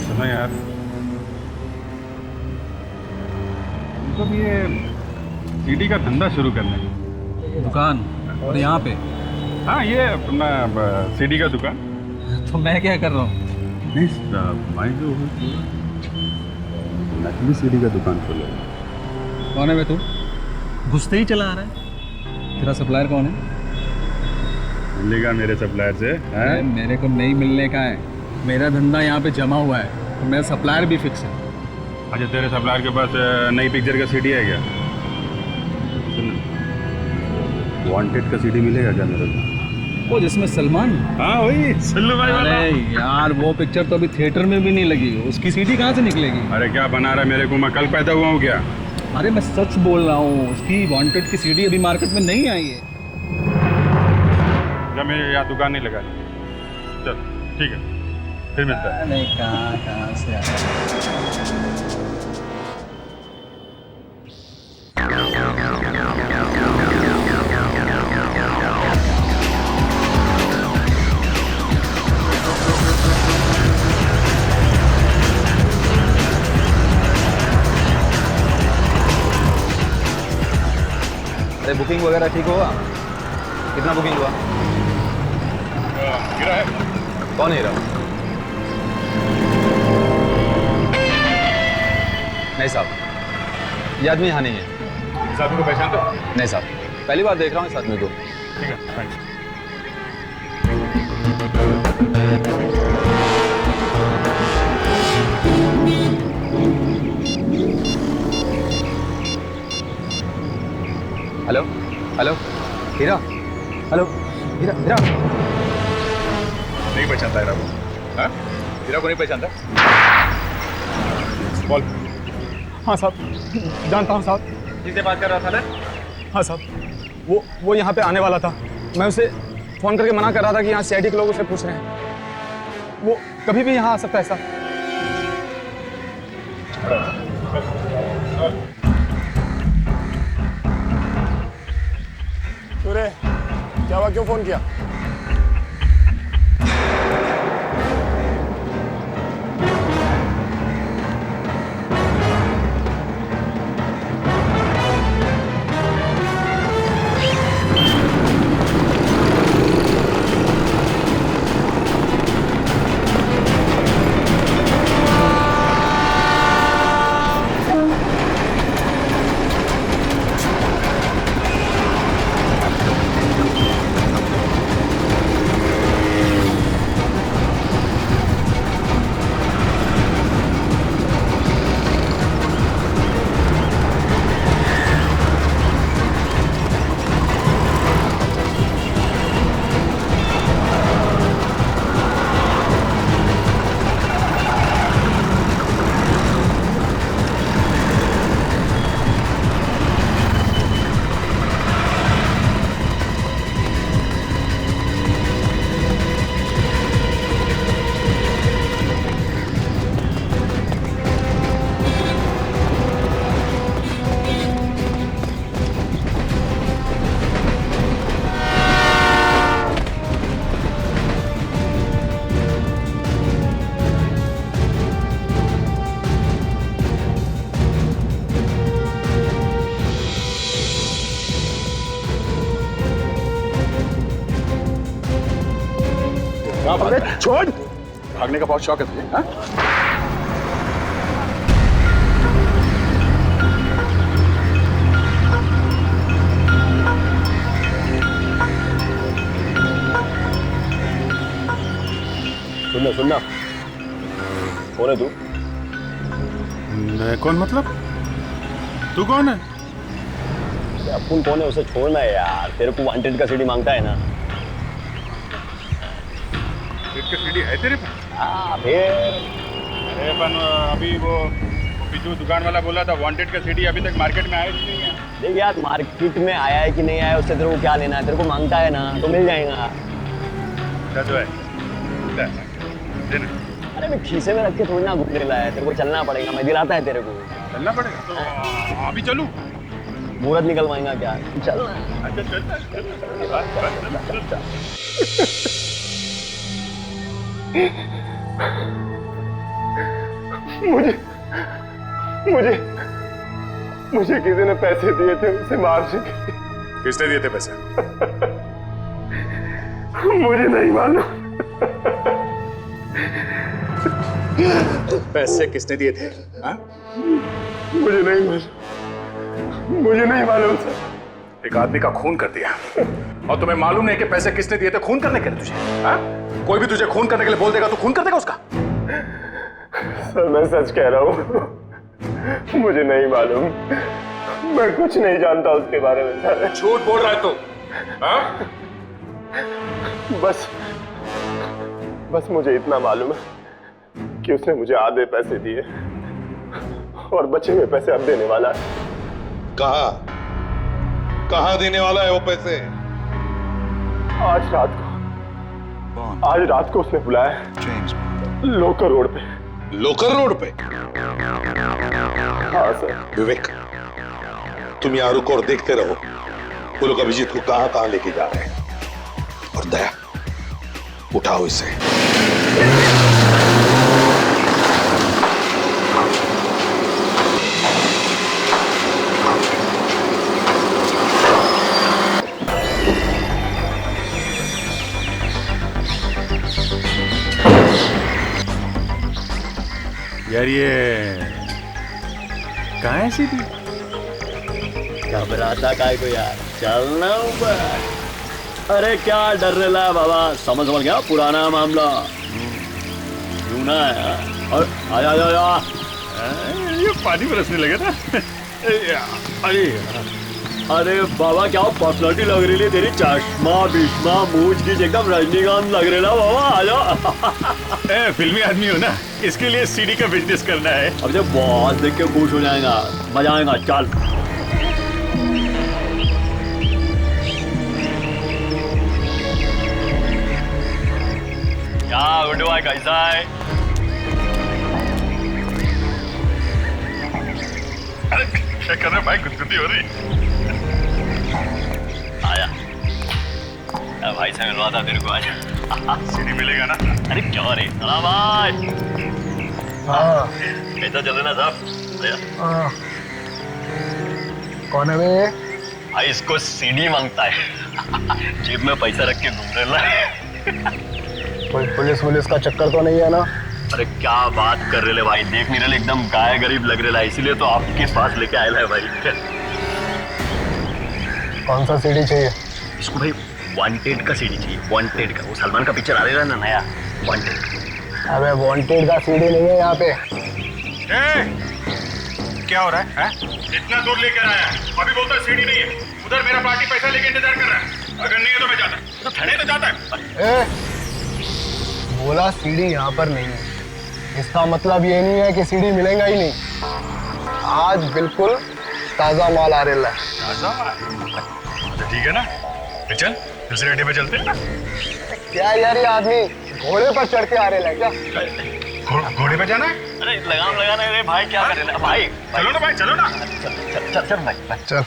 सुनो यार, मतलब ये सीडी का धंधा शुरू करने
दुकान और यहाँ पे?
हाँ, ये अपना सीडी का दुकान।
तो मैं क्या कर रहा हूँ?
नहीं, भाई जो नकली सीडी का दुकान खोला।
कौन है बे तू? घुसते ही चला आ रहा है। तेरा सप्लायर कौन है?
मिलेगा मेरे सप्लायर से?
मेरे को नहीं मिलने का है, मेरा धंधा यहाँ पे जमा हुआ है, तो मेरा सप्लायर भी फिक्स है।
अच्छा, तेरे सप्लायर के पास नई पिक्चर का सीडी है क्या? सुन, वांटेड का सीडी मिलेगा क्या मेरे को?
वो जिसमें सलमान?
हाँ, वही सल्लू भाई वाला।
अरे यार, वो पिक्चर तो अभी थिएटर में भी नहीं लगी, उसकी सीडी कहाँ से निकलेगी?
अरे क्या बना रहा है मेरे को? मैं कल पैदा हुआ हूँ क्या?
अरे मैं सच बोल रहा हूँ, उसकी वांटेड की सीडी अभी मार्केट में नहीं आई है।
जब मैं यहाँ दुकान नहीं लगा, चल ठीक है, फिर मिलता है।
नहीं, कहाँ से आया?
अरे बुकिंग वगैरह ठीक हुआ? कितना बुकिंग हुआ?
हीरा है।
कौन हीरा? नहीं साहब, ये आदमी यहाँ नहीं है।
इस आदमी को पहचानते हो?
नहीं साहब, पहली बार देख रहा हूँ इस आदमी को।
ठीक है, थैंक्स।
हेलो हेलो, हीरा, हेलो हीरा, हीरा
नहीं पहचानता हीरा को? हाँ, हीरा को नहीं पहचानता? बोल।
हाँ साहब, जानता हूँ साहब।
किससे बात कर रहा था ना?
हाँ साहब, वो यहाँ पे आने वाला था। मैं उसे फोन करके मना कर रहा था कि यहाँ सीआईडी के लोग उसे पूछ रहे हैं। वो कभी भी यहाँ आ सकता है साहब।
सूर्य, क्या हुआ, क्यों फोन किया?
अबे छोड़, भागने का बहुत शौक है तुझे, हाँ?
सुनना कौन है तू?
मैं कौन मतलब? तू कौन है?
अपुन कौन है उसे छोड़ना है यार, तेरे को वांटेड का सीडी मांगता है ना।
इसका सीडी है तेरे पास?
हाँ फिर।
अरे अपन अभी वो बिजू दुकान वाला बोला था वांटेड का सीडी अभी तक मार्केट में आया ही नहीं है।
देख यार, मार्केट में आया है कि नहीं आया उससे तेरे को क्या लेना है, तेरे को मांगता है ना तो मिल जाएगा।
जो है
अरे मैं खीसे में रख के थोड़ी ना घूमने लाया है, तेरे को चलना पड़ेगा, मैं दिलाता है तेरे को।
चलना पड़ेगा तो अभी चलूं?
मुहूर्त निकलवाएगा क्या? चलना।
अच्छा चल।
मुझे किसी ने पैसे दिए थे उसे मारने के।
किसने दिए थे पैसे?
मुझे नहीं मालूम।
पैसे किसने दिए थे? हाँ?
मुझे नहीं मालूम सर।
एक आदमी का खून कर दिया और तुम्हें मालूम नहीं कि पैसे किसने दिए थे खून करने के लिए तुझे? हाँ? कोई भी तुझे खून करने के लिए बोल देगा तो खून कर देगा उसका?
सर मैं सच कह रहा हूँ, मुझे नहीं मालूम, मैं कुछ नहीं जानता उसके बारे में सर।
झूठ बोल रहा है तू? हाँ?
बस मुझे इतना मालूम है कि उसने मुझे आधे पैसे दिए और बचे हुए पैसे अब देने वाला है।
कहाँ देने वाला है वो पैसे?
आज रात को उसने बुलाया लोकर रोड पे।
लोकर रोड पे?
हाँ सर।
विवेक, तुम यहाँ रुको और देखते रहो वो लोग अभिजीत को कहाँ कहाँ लेके जा रहे हैं। और दया, उठाओ इसे।
यार ये कहाँ है सीधी?
घबराता काय को यार, चलना ऊपर। अरे क्या डर रहा है बाबा, समझ गया पुराना मामला। यूं ना है और आजा
ये पानी बरसने लगे ना।
अरे बाबा क्या पर्सनालिटी लग रही है तेरी, चश्मा बिश्मा मूछ की एकदम रजनीकांत लग रहे ना बाबा। आजा।
फिल्मी आदमी हो ना, इसके लिए सीडी का बिजनेस करना है।
अब जब बॉस देख के खुश हो जाएगा, मजा आएगा। चल क्या गुड बॉय, कैसा है?
अरे क्या कर रहे भाई, गुदगुदी हो रही। आया भाई से मिलवा था तेरे को आज। सीढ़ी मिलेगा ना? अरे क्यों रे भाई।
हाँ
कैसा चल रहा साहब?
हाँ। कौन है बे?
भाई इसको सीढ़ी मांगता है। जेब में पैसा रख के घूम रहा है।
कोई पुलिस का चक्कर तो नहीं है ना?
अरे क्या बात कर रहे भाई, देख नहीं रहे एकदम गाय गरीब लग रहा है, इसीलिए तो आपके पास लेके आया है भाई।
कौन सा सीढ़ी चाहिए
इसको भाई? वांटेड का सीढ़ी चाहिए, वांटेड का। वो सलमान का पिक्चर आ रहा है ना नया, वांटेड।
अबे वांटेड का सीढ़ी नहीं है यहाँ पे।
क्या हो रहा है? इतना दूर लेकर आया, अभी बोलता है सीढ़ी नहीं है। उधर मेरा पार्टी पैसा लेके इंतजार कर रहा है, अगर नहीं है तो मैं जाता। तो थाने तो जाता है।
बोला सीढ़ी यहाँ पर नहीं है, इसका मतलब ये नहीं है कि सीढ़ी मिलेगा ही नहीं। आज बिल्कुल ताजा माल आ रहा है।
ताजा माल? तो ठीक है ना, तो चल दूसरे अड्डे पे चलते हैं ना।
क्या यार, ये आदमी घोड़े पर चढ़ के आ रहे हैं क्या?
घोड़े पे जाना है?
अरे लगाम लगाना है भाई, क्या कर रहे भाई?
चलो ना भाई, चलो ना।
चल चल भाई,
चल।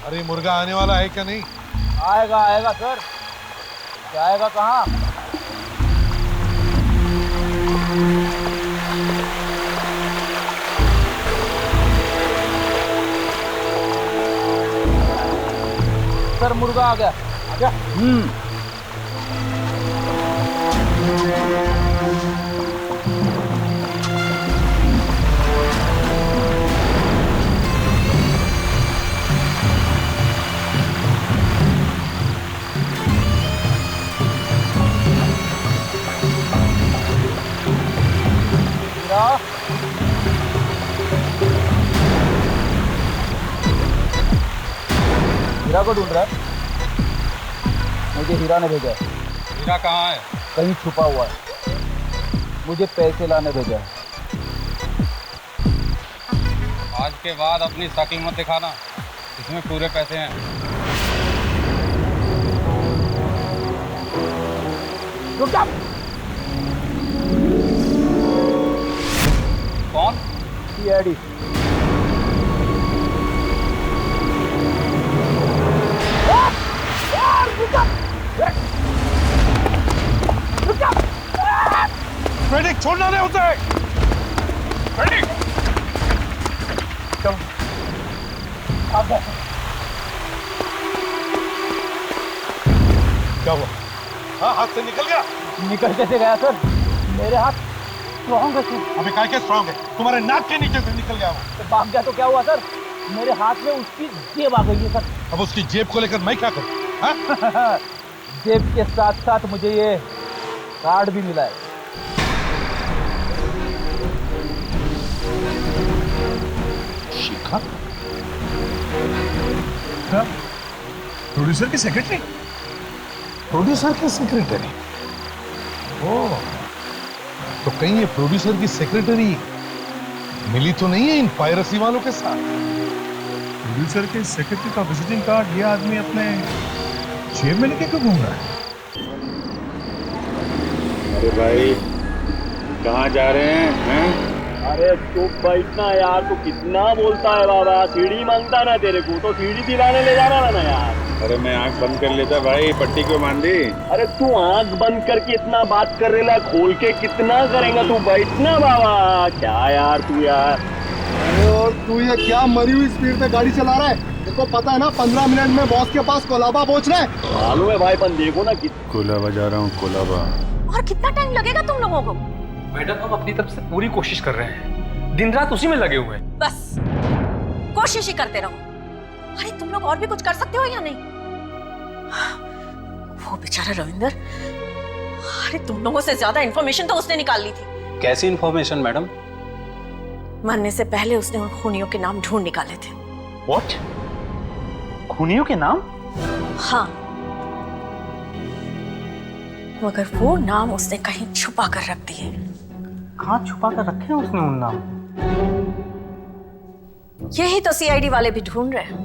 अरे मुर्गा आने वाला है क्या? नहीं
आएगा आएगा सर, जाएगा कहाँ? सर मुर्गा आ गया, आ गया। हीरा को ढूंढ रहा है? मुझे हीरा ने भेजा है।
हीरा कहाँ है?
कहीं छुपा हुआ है, मुझे पैसे लाने भेजा है।
आज के बाद अपनी शक्ल मत दिखाना, इसमें पूरे पैसे हैं।
रुक जा।
कौन?
सीआईडी।
फ्रेडिक, छोड़ना नहीं उसे। फ्रेडिक,
चलो।
क्या हुआ? हाँ, हाथ से निकल गया?
निकल कैसे गया सर? मेरे हाथ स्ट्रॉन्ग है सर।
अबे काय के स्ट्रॉन्ग है? तुम्हारे नाक के नीचे से निकल गया वो।
तो भाग गया तो क्या हुआ सर? मेरे हाथ में उसकी जेब आ गई है सर।
अब उसकी जेब को लेकर मैं क्या करूं?
जेब के साथ साथ मुझे ये कार्ड भी मिला है।
शिखा? प्रोड्यूसर की सेक्रेटरी?
प्रोड्यूसर की सेक्रेटरी? ओह, तो कहीं ये प्रोड्यूसर की सेक्रेटरी मिली तो नहीं है इन पायरेसी वालों के साथ?
प्रोड्यूसर के सेक्रेटरी का विजिटिंग कार्ड ये आदमी अपने जेब में लेके क्यों घूम रहा है?
अरे भाई, कहाँ जा रहे हैं?
अरे चुप बैठना यार, तू कितना बोलता है बाबा। सीढ़ी मांगता ना तेरे को, तो सीढ़ी दिलाने ले जाना ना यार।
अरे मैं आंख बंद कर लेता भाई, पट्टी क्यों बांधी?
अरे तू आंख बंद करके इतना बात कर रहे ला, खोल के कितना करेगा तू? बैठना बाबा। क्या यार तू यार।
अरे और तू ये क्या मरी हुई स्पीड पे गाड़ी चला रहा है? देखो पता है ना 15 मिनट में बॉस के पास कोलाबा पहुंचना है।
मालूम है भाई, पर देखो ना
कोलाबा जा रहा हूँ, कोलाबा।
और कितना टाइम लगेगा तुम लोगों को?
मैडम, हम अपनी तरफ से पूरी कोशिश कर रहे हैं, दिन रात उसी में लगे हुए हैं।
बस कोशिश ही करते रहो। अरे तुम लोग और भी कुछ कर सकते हो या नहीं? वो बेचारा रविंदर, अरे तुम लोगों से ज्यादा इंफॉर्मेशन तो उसने निकाल ली थी।
कैसी इंफॉर्मेशन मैडम?
मरने से पहले उसने उन खूनियों के नाम ढूंढ निकाले थे।
व्हाट? खूनियों के नाम?
हाँ, मगर वो नाम उसने कहीं छुपा कर रख दिए।
कहाँ छुपा कर रखे हैं उसने उन नाम?
यही तो सीआईडी वाले भी ढूंढ रहे हैं।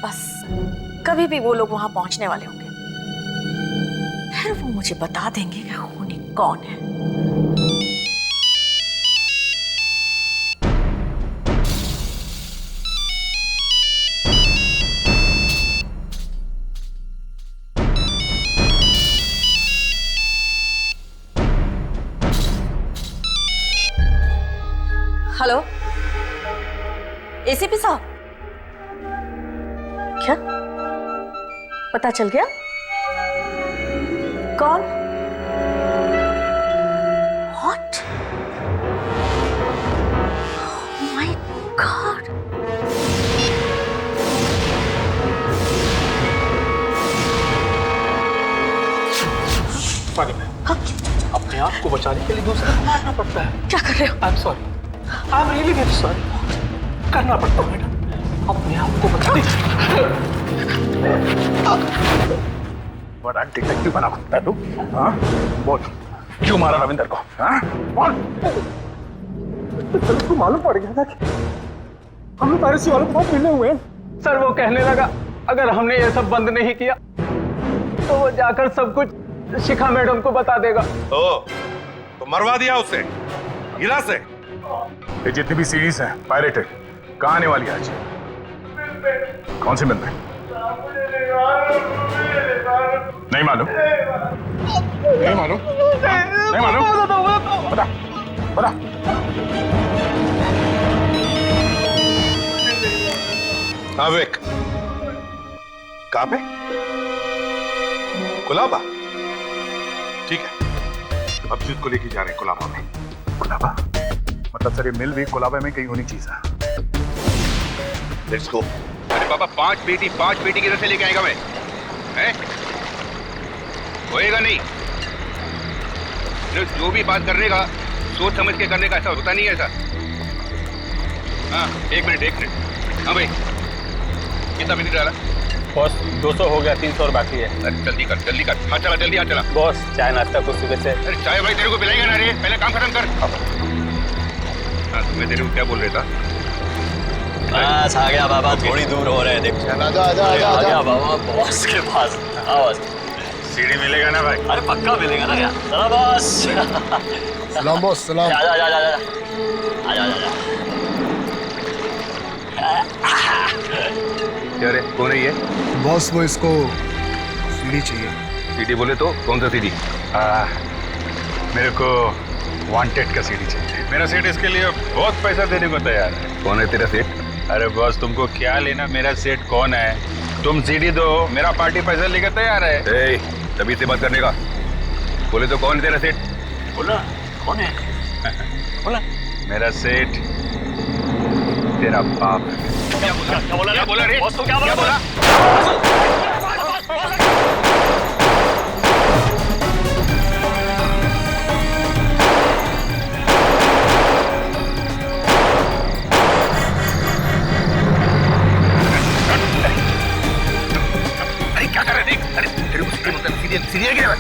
बस कभी भी वो लोग वहां पहुंचने वाले होंगे, फिर वो मुझे बता देंगे कि खूनी कौन है। हेलो एसीपी साहब, क्या पता चल गया कौन? What? Oh my God!
अपने आप को बचाने के लिए दूसरे को मारना पड़ता है।
क्या कर रहे हो?
I am sorry, I am really very sorry. करना पड़ता है मैडम, अपने आप को बचाने।
बड़ा डिटेक्टिव बना सकता है तू? हाँ बोल, क्यों मारा रविंदर को? हाँ बोल।
सर को मालूम पड़ गया था कि हम लोग पायरेसी वालों को बहुत मिले हुए हैं। सर वो कहने लगा अगर हमने ये सब बंद नहीं किया तो वो जाकर सब कुछ शिखा मैडम को बता देगा।
तो मरवा दिया उसे गिला से।
ये जितनी भी सीरीज हैं पायरेटेड, कहाँ आने वाली है आज? कौन से मिल में? नहीं मालूम? नहीं मालूम? नहीं मालूम? बता बता।
हाँ विक, कहाँ पे? कुलाबा? ठीक है, अब जीत को लेके जा रहे हैं कुलाबा में।
कुलाबा? मतलब सर ये मिल भी कुलाबा में कहीं होनी चीज है।
Let's go.
अरे बाबा, पांच बेटी किधर से लेके आएगा मैं? हैं? होएगा नहीं। जो भी बात करने का सोच समझ के करने का, ऐसा होता नहीं है ऐसा। हाँ एक मिनट। हाँ भाई, कितना बिजली डाला?
बॉस 200 हो गया, 300 और बाकी है।
अरे जल्दी कर। हाँ चला जल्दी, हाँ चला।
बॉस चाय नाश्ता कुछ सुबह से।
अरे चाय भाई तेरे को पिलाएगा ना रे, पहले काम खत्म कर। हाँ मैं तेरे को क्या बोल रहा था?
बस आ गया बाबा, थोड़ी दूर हो रहे हैं। देख आ गया बाबा बॉस के पास। आओ
सीढ़ी मिलेगा ना भाई?
अरे पक्का मिलेगा ना यार। चलो बॉस।
सलाम बॉस, सलाम।
आजा।
क्या रे, कौन है ये?
बॉस वो इसको सीढ़ी चाहिए।
सीढ़ी बोले तो कौन सा सीढ़ी?
मेरे को वांटेड का सीढ़ी चाहिए। मेरा सेठ इसके लिए बहुत पैसा देने को तैयार है।
कौन है तेरा सेठ?
अरे बॉस तुमको क्या लेना मेरा सेठ कौन है? तुम सीढ़ी दो, मेरा पार्टी पैसा लेकर तैयार है।
तभी से बात करने का। बोले तो कौन है तेरा सेठ?
बोला कौन है? बोला
मेरा सेठ तेरा बाप।
क्या बोला रे? बॉस को क्या बोला?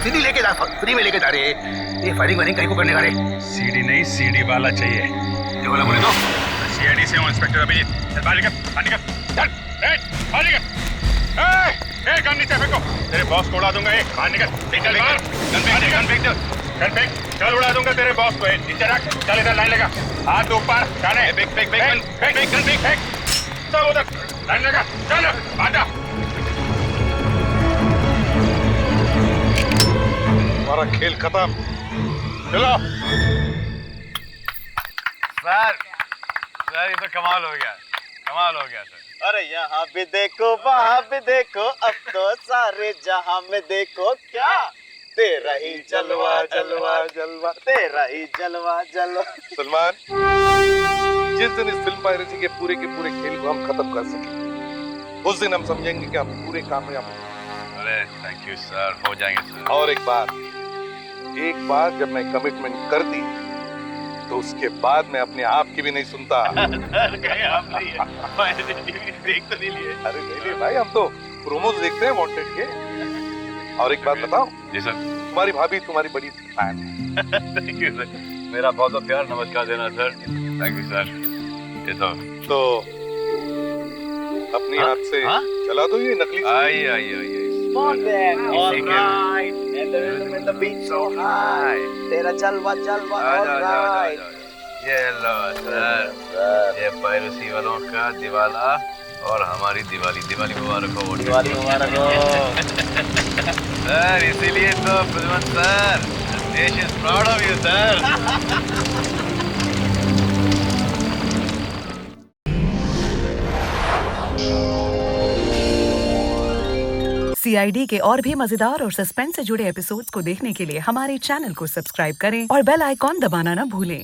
सीढ़ी लेके जा, फ्री में लेके जा रहे। ये फायरिंग वायरिंग कहीं को करने का रे?
सीढ़ी नहीं, सीढ़ी वाला चाहिए।
ये वाला बोले तो?
सीआईडी से हूँ इंस्पेक्टर अभिजीत। चल बाहर निकल, चल बाहर निकल। गन नीचे फेंको, तेरे बॉस को उड़ा दूंगा। बाहर निकल, चल बाहर। गन फेंक दो, गन फेंक, चल उड़ा दूंगा तेरे बॉस को। नीचे रख, चल इधर लाइन लगा, हाथ ऊपर, जाने फेंक, सब उधर लाइन लगा, चल आजा।
हमारा खेल खत्म,
चलो।
सर ये तो कमाल हो गया सर।
अरे यहाँ भी देखो वहाँ भी देखो, अब तो सारे जहाँ में देखो क्या तेरा ही जलवा तेरा ही जलवा।
सलमान, जिस दिन इस फिल्म पायरेसी के पूरे खेल को हम खत्म कर सके, उस दिन हम समझेंगे कि हम पूरे कामयाब हैं।
अरे थैंक यू सर, हो जाएंगे सर।
और एक बात जब मैं कमिटमेंट कर दी तो उसके बाद मैं अपने आप की भी नहीं सुनता।
आप नहीं है, देख तो नहीं लिए।
अरे नहीं भाई, हम तो प्रोमोज देखते हैं वांटेड के। और एक बात बताओ
जी सर,
तुम्हारी भाभी तुम्हारी बड़ी फैन है।
थैंक यू सर, मेरा बहुत बहुत प्यार नमस्कार देना सर। Thank you sir. ये तो
अपनी हाथ से चला दो ये नकली
आई आई आई
Alright, and the rhythm and the beat so high. तेरा जलवा जलवा alright.
ये लो सर, ये पायरेसी वालों का दिवाला और हमारी दिवाली मुबारक हो।
दिवाली मुबारक हो।
सर इसीलिए तो प्रद्युमन सर, देश is proud of you sir.
CID के और भी मजेदार और सस्पेंस से जुड़े एपिसोड्स को देखने के लिए हमारे चैनल को सब्सक्राइब करें और बेल आइकॉन दबाना ना भूलें।